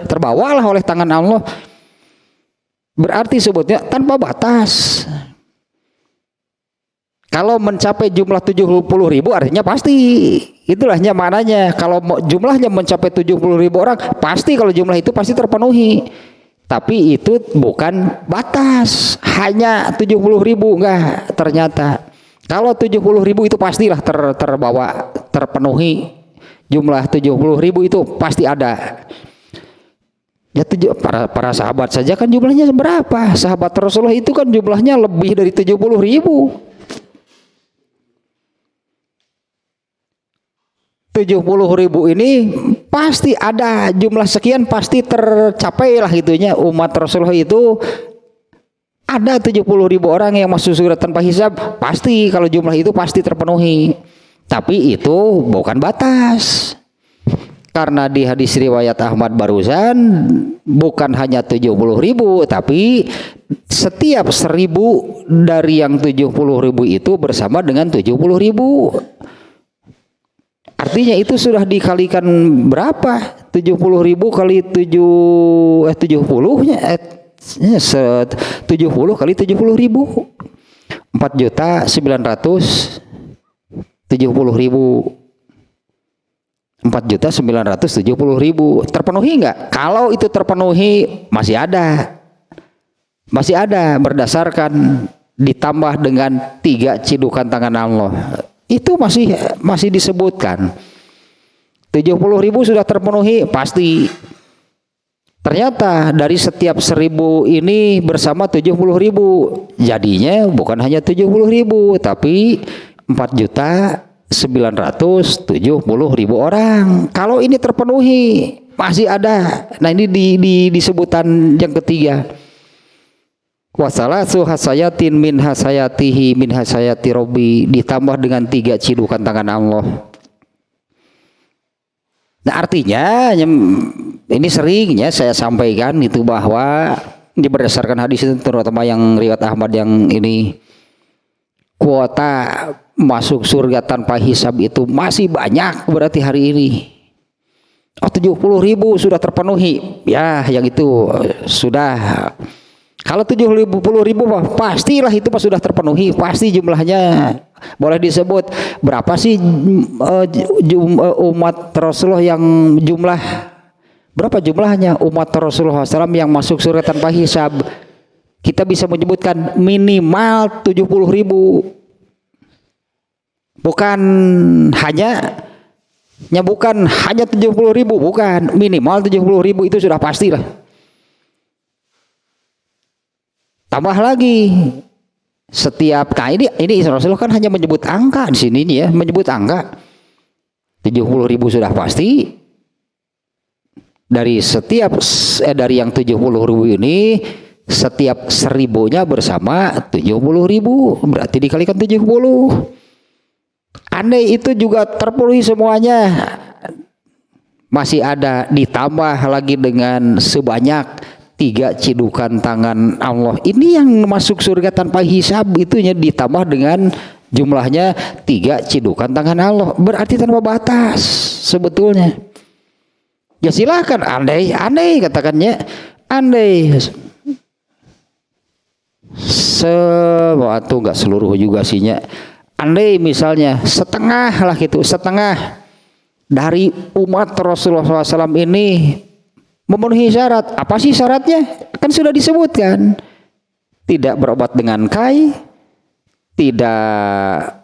terbawalah oleh tangan Allah. Berarti sebutnya tanpa batas. Kalau mencapai jumlah 70.000 artinya pasti, itulahnya maknanya. Kalau jumlahnya mencapai 70.000 orang, pasti kalau jumlah itu pasti terpenuhi. Tapi itu bukan batas, hanya 70.000 enggak ternyata. Kalau 70.000 itu pastilah terbawa, terpenuhi. Jumlah 70.000 itu pasti ada. Ya para sahabat saja kan jumlahnya berapa? Sahabat Rasulullah itu kan jumlahnya lebih dari 70.000. 70.000 ini pasti ada jumlah sekian, pasti tercapai lah itunya. Umat Rasulullah itu ada 70.000 orang yang masuk surga tanpa hisab, pasti kalau jumlah itu pasti terpenuhi. Tapi itu bukan batas. Karena di hadis riwayat Ahmad barusan bukan hanya 70.000, tapi setiap 1.000 dari yang 70.000 itu bersama dengan 70.000. Artinya itu sudah dikalikan berapa? 70.000 kali 70 nya 70 kali 70.000, 4.970.000. 4.970.000 terpenuhi enggak? Kalau itu terpenuhi masih ada berdasarkan ditambah dengan 3 cidukan tangan Allah. Itu masih disebutkan 70.000 sudah terpenuhi pasti. Ternyata dari setiap 1.000 ini bersama 70.000, jadinya bukan hanya 70.000 tapi 4.970.000 orang. Kalau ini terpenuhi masih ada. Nah ini di sebutan yang ketiga. Wasalatu hasayatin min hasayatihi min hasayati Robbi, ditambah dengan 3 cidukan tangan Allah. Nah artinya ini seringnya saya sampaikan itu bahwa ini berdasarkan hadis itu, terutama yang riwayat Ahmad yang ini, kuota masuk surga tanpa hisab itu masih banyak berarti hari ini. 70.000 sudah terpenuhi. Ya yang itu sudah. Kalau 70.000 pastilah itu sudah terpenuhi, pasti jumlahnya. Boleh disebut berapa sih umat Rasulullah yang berapa jumlahnya umat Rasulullah SAW yang masuk surga tanpa hisab? Kita bisa menyebutkan minimal 70.000. Bukan hanya 70.000, bukan, minimal 70.000 itu sudah pastilah. Tambah lagi setiap, nah ini Rasulullah kan hanya menyebut angka di sini nih ya, menyebut angka 70.000 sudah pasti. Dari dari yang 70.000 ini setiap 1.000-nya bersama 70.000 berarti dikalikan 70. Andai itu juga terpenuhi semuanya, masih ada ditambah lagi dengan sebanyak 3 cidukan tangan Allah. Ini yang masuk surga tanpa hisab, itunya ditambah dengan jumlahnya 3 cidukan tangan Allah, berarti tanpa batas sebetulnya. Ya silahkan andai katakannya, andai waktu nggak seluruh juga sihnya. Andai misalnya setengah lah gitu, setengah dari umat Rasulullah SAW ini memenuhi syarat. Apa sih syaratnya? Kan sudah disebutkan. Tidak berobat dengan kai, tidak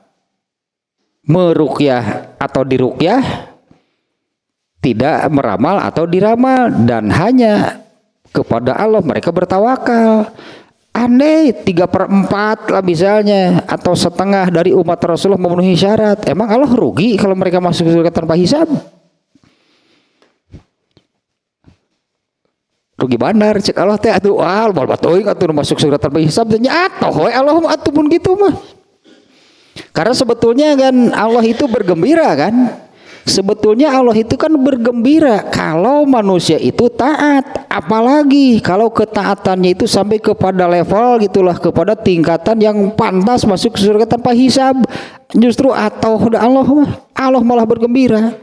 meruqyah atau diruqyah, tidak meramal atau diramal, dan hanya kepada Allah mereka bertawakal. Andai 3/4 lah misalnya, atau setengah dari umat Rasulullah memenuhi syarat, emang Allah rugi kalau mereka masuk surga tanpa hisab? Rugi bandar cek Allah teh atuh bal batoing atuh masuk surga tanpa hisab nya atoh we Allah mah atuh pun gitu mah. Karena sebetulnya kan Allah itu bergembira kan? Sebetulnya Allah itu kan bergembira kalau manusia itu taat, apalagi kalau ketaatannya itu sampai kepada level gitulah, kepada tingkatan yang pantas masuk surga tanpa hisab. Justru atau Allah malah bergembira.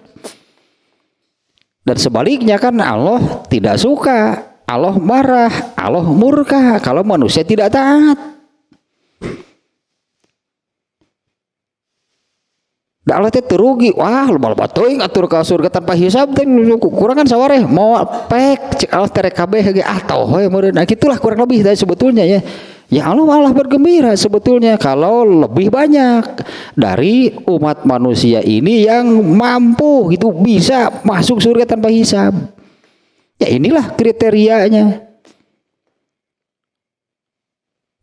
Dan sebaliknya kan Allah tidak suka, Allah marah, Allah murka kalau manusia tidak taat. Da Allah teh terugi, wah loba teuing atur ka surga tanpa hisab teh kurangan sawareh mau pek cek Allah terek kabeh ge atoh we meureun. Nah gitulah kurang lebih tadi sebetulnya ya. Ya Allah malah bergembira sebetulnya kalau lebih banyak dari umat manusia ini yang mampu gitu bisa masuk surga tanpa hisab. Ya inilah kriterianya.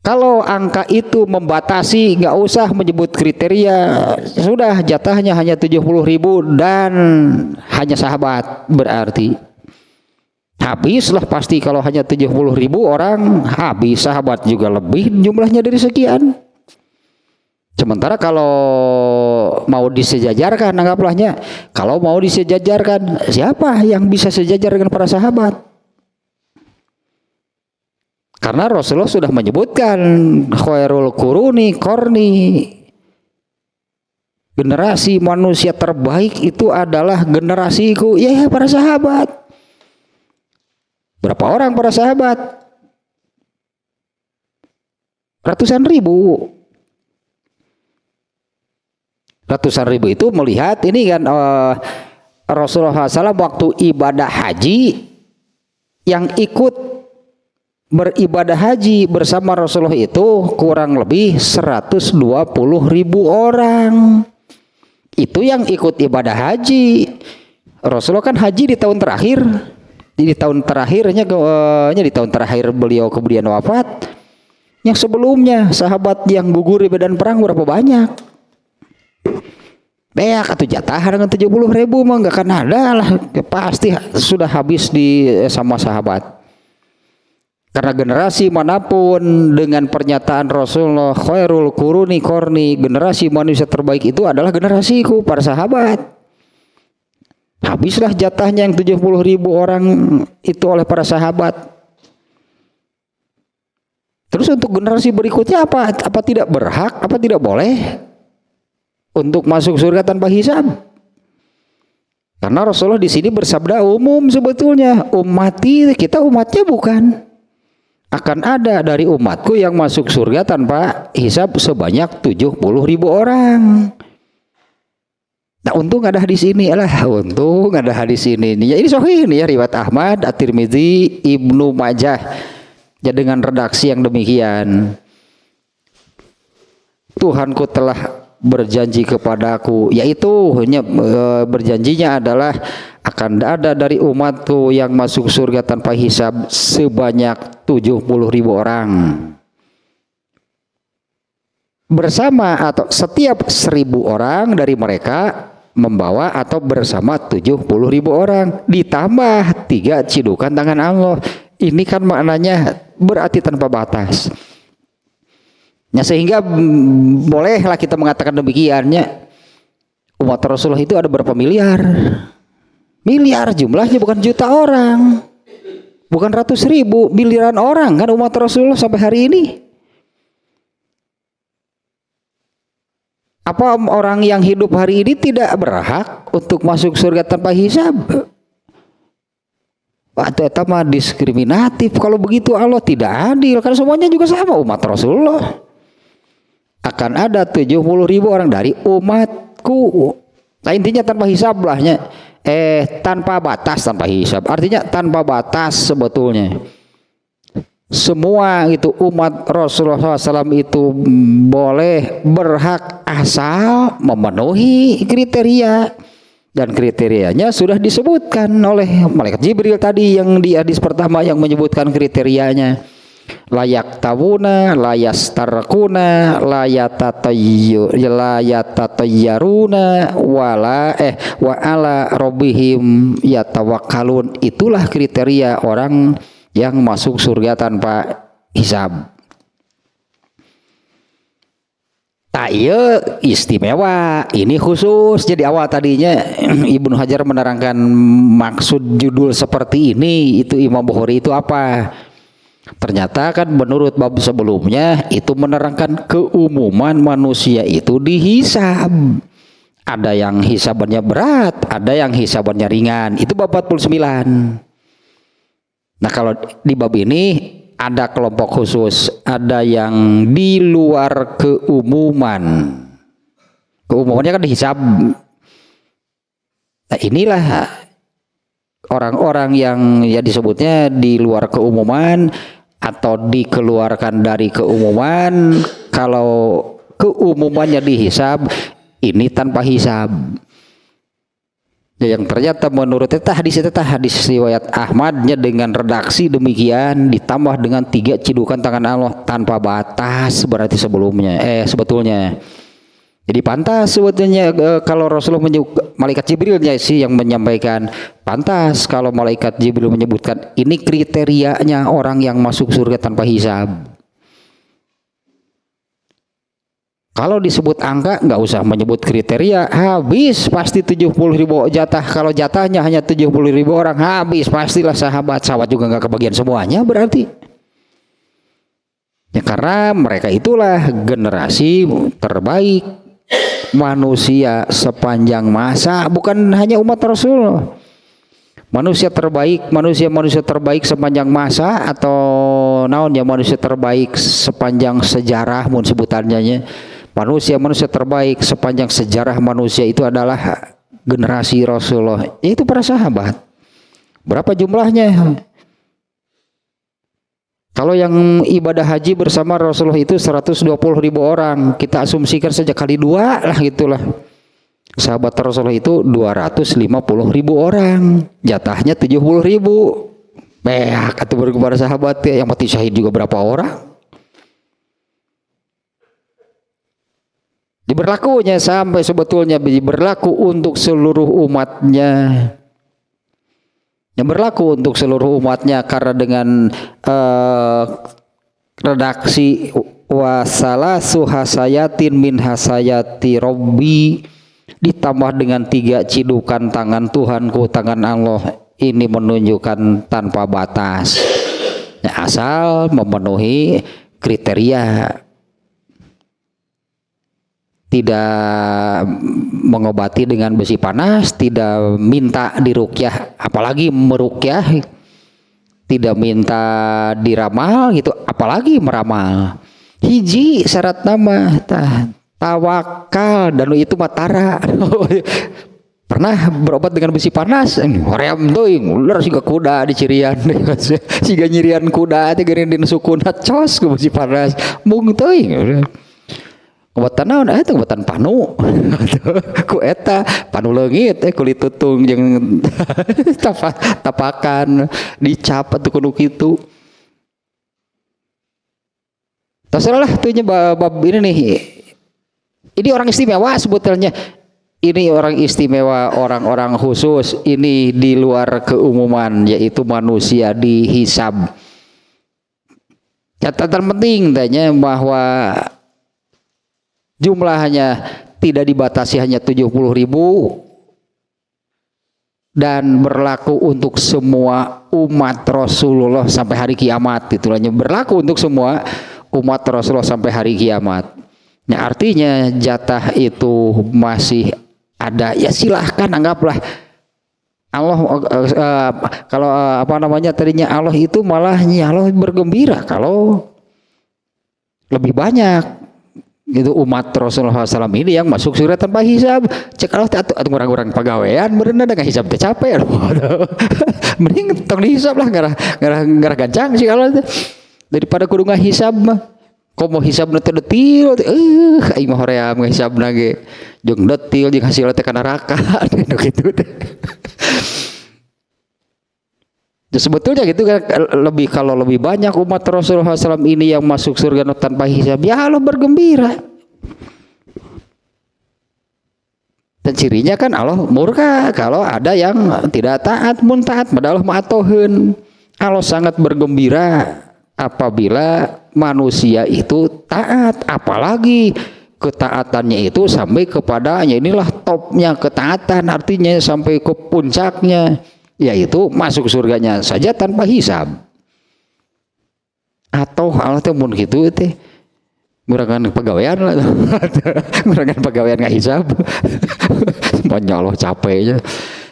Kalau angka itu membatasi, nggak usah menyebut kriteria, sudah jatahnya hanya 70.000 dan hanya sahabat, berarti habislah pasti. Kalau hanya 70.000 orang habis, sahabat juga lebih jumlahnya dari sekian. Sementara kalau mau disejajarkan, anggaplah kalau mau disejajarkan, siapa yang bisa sejajar dengan para sahabat? Karena Rasulullah sudah menyebutkan khairul quruni qarni, generasi manusia terbaik itu adalah generasiku, ya para sahabat. Berapa orang para sahabat? Ratusan ribu. Ratusan ribu itu melihat ini kan Rasulullah SAW waktu ibadah haji, yang ikut beribadah haji bersama Rasulullah itu kurang lebih 120.000 orang. Itu yang ikut ibadah haji. Rasulullah kan haji di tahun terakhir. Di tahun terakhir beliau kemudian wafat. Yang sebelumnya sahabat yang gugur di medan perang berapa banyak? Beak atau jatah dengan 70.000 mah nggak akan ada lah, pasti sudah habis sama sahabat. Karena generasi manapun dengan pernyataan Rasulullah khairul quruni qarni, generasi manusia terbaik itu adalah generasiku, para sahabat. Habislah jatahnya yang 70.000 orang itu oleh para sahabat. Terus untuk generasi berikutnya apa? Apa tidak berhak? Apa tidak boleh untuk masuk surga tanpa hisab? Karena Rasulullah di sini bersabda umum sebetulnya, ummati, kita umatnya bukan. Akan ada dari umatku yang masuk surga tanpa hisab sebanyak 70.000 orang. Nah, untung ada hadis ini, untung ada hadis ini. Ya, ini sahih nih ya, riwayat Ahmad, At-Tirmidzi, Ibnu Majah. Ya, dengan redaksi yang demikian. Tuhanku telah berjanji kepadaku, yaitu berjanjinya adalah akan ada dari umatku yang masuk surga tanpa hisab sebanyak 70.000 orang. Bersama atau setiap 1.000 orang dari mereka membawa atau bersama 70.000 orang ditambah 3 cidukan tangan Allah. Ini kan maknanya berarti tanpa batas. Ya, sehingga bolehlah kita mengatakan demikiannya, umat Rasulullah itu ada berapa miliar? Miliar jumlahnya, bukan juta orang, bukan ratus ribu, miliaran orang kan umat Rasulullah sampai hari ini. Apa orang yang hidup hari ini tidak berhak untuk masuk surga tanpa hisab? Atau itu mah diskriminatif. Kalau begitu Allah tidak adil, karena semuanya juga sama umat Rasulullah. Akan ada 70.000 orang dari umatku. Nah, intinya tanpa hisab lahnya. Tanpa batas, tanpa hisab. Artinya tanpa batas sebetulnya. Semua itu umat Rasulullah SAW itu boleh, berhak, asal memenuhi kriteria. Dan kriterianya sudah disebutkan oleh malaikat Jibril tadi yang di hadis pertama yang menyebutkan kriterianya. Layak tabuna, layastarkuna, layatatayyaruna, wa ala rabbihim yatawakkalun. Itulah kriteria orang yang masuk surga tanpa hisab. Tak iya istimewa, ini khusus. Jadi awal tadinya Ibnu Hajar menerangkan maksud judul seperti ini, itu Imam Bukhari itu apa? Ternyata kan menurut bab sebelumnya itu menerangkan keumuman manusia itu dihisab. Ada yang hisabannya berat, ada yang hisabannya ringan. Itu bab 49. Nah, kalau di bab ini ada kelompok khusus, ada yang di luar keumuman. Keumumannya kan dihisab. Nah, inilah orang-orang yang ya disebutnya di luar keumuman atau dikeluarkan dari keumuman. Kalau keumumannya dihisab, ini tanpa hisab. Yang ternyata menurut hadis riwayat Ahmadnya dengan redaksi demikian ditambah dengan 3 cidukan tangan Allah tanpa batas, berarti sebetulnya. Jadi pantas sebetulnya kalau Rasulullah malaikat Jibrilnya sih yang menyampaikan, pantas kalau malaikat Jibril menyebutkan ini kriterianya orang yang masuk surga tanpa hisab. Kalau disebut angka nggak usah menyebut kriteria, habis pasti 70.000 jatah. Kalau jatahnya hanya 70.000 orang, habis pastilah sahabat juga nggak kebagian semuanya berarti. Ya karena mereka itulah generasi terbaik manusia sepanjang masa, bukan hanya umat Rasul. Manusia terbaik, manusia terbaik sepanjang masa, atau naon ya, manusia terbaik sepanjang sejarah mun sebutannya. Manusia terbaik sepanjang sejarah manusia itu adalah generasi Rasulullah, yaitu para sahabat. Berapa jumlahnya? Kalau yang ibadah haji bersama Rasulullah itu 120.000 orang, kita asumsikan saja kali 2 lah gitulah. Sahabat Rasulullah itu 250.000 orang, jatahnya 70.000. Kata para sahabat yang mati syahid juga berapa orang? Diberlakunya sampai sebetulnya berlaku untuk seluruh umatnya. Yang berlaku untuk seluruh umatnya karena dengan redaksi wasalasu hasayatin min hasayati Robbi ditambah dengan 3 cidukan tangan Tuhanku, tangan Allah, ini menunjukkan tanpa batas. Ya, asal memenuhi kriteria, tidak mengobati dengan besi panas, tidak minta dirukyah, apalagi merukyah, tidak minta diramal gitu, apalagi meramal. Hiji syarat nama tawakal, dan itu matara. Pernah berobat dengan besi panas, hoream teuing ular siga kuda dicirian, siga nyirian kuda teh geureun dina sukuna cos ke besi panas, mung teuing. Obatan naon eta obatan panu. Ku eta panu leungit kulit tutung jeung tapakan dicap atuh kudu kitu. Terserah tuh bab ini nih. Ini orang istimewa sebetulnya. Ini orang istimewa, orang-orang khusus. Ini di luar keumuman, yaitu manusia dihisab. Catatan penting tanya bahwa jumlahnya tidak dibatasi hanya 70.000 dan berlaku untuk semua umat Rasulullah sampai hari kiamat. Itulah berlaku untuk semua umat Rasulullah sampai hari kiamat. Nah, artinya jatah itu masih ada. Ya silahkan anggaplah Allah kalau tadinya Allah itu malah Allah bergembira kalau lebih banyak itu umat Rasulullah SAW ini yang masuk surga tanpa hisab. Cek Allah atau orang-orang pegawaian berenang dengan hisab teh capek. Mending tong dihisab lah, ngarah gancang sih kalau daripada kudu ngahisab mah. Komo hisab na teh detil, aing mah hoream ngahisabna ge jeung detil jeung hasil teh ka neraka kitu teh. Sebetulnya gitu kan, kalau lebih banyak umat Rasulullah SAW ini yang masuk surga tanpa hisab, ya Allah bergembira. Dan cirinya kan Allah murka kalau ada yang tidak taat, mun taat padahal ma'atoheun. Allah sangat bergembira apabila manusia itu taat, apalagi ketaatannya itu sampai kepadanya. Inilah topnya ketaatan, artinya sampai ke puncaknya, yaitu masuk surganya saja tanpa hisab. Atau Allah teh mun kitu teh ngurangan pegawaian lah. Ngurangan pegawaian nggak hisab. Banyak Allah capeknya.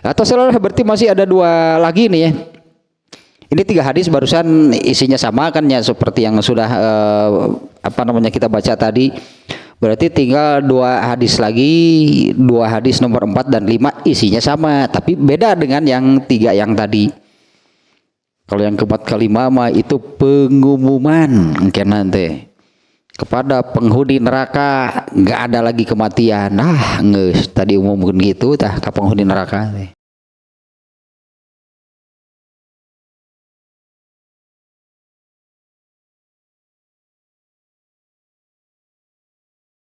Atau salah, berarti masih ada 2 lagi nih ya. Ini 3 hadis barusan isinya sama kan ya, seperti yang sudah kita baca tadi. Berarti tinggal 2 hadis lagi, 2 hadis nomor 4 dan 5 isinya sama, tapi beda dengan yang 3 yang tadi. Kalau yang keempat kelima mah itu pengumuman mungkin nanti kepada penghuni neraka, nggak ada lagi kematian. Nah, geus tadi umumkeun gitu tah ka penghuni neraka teh.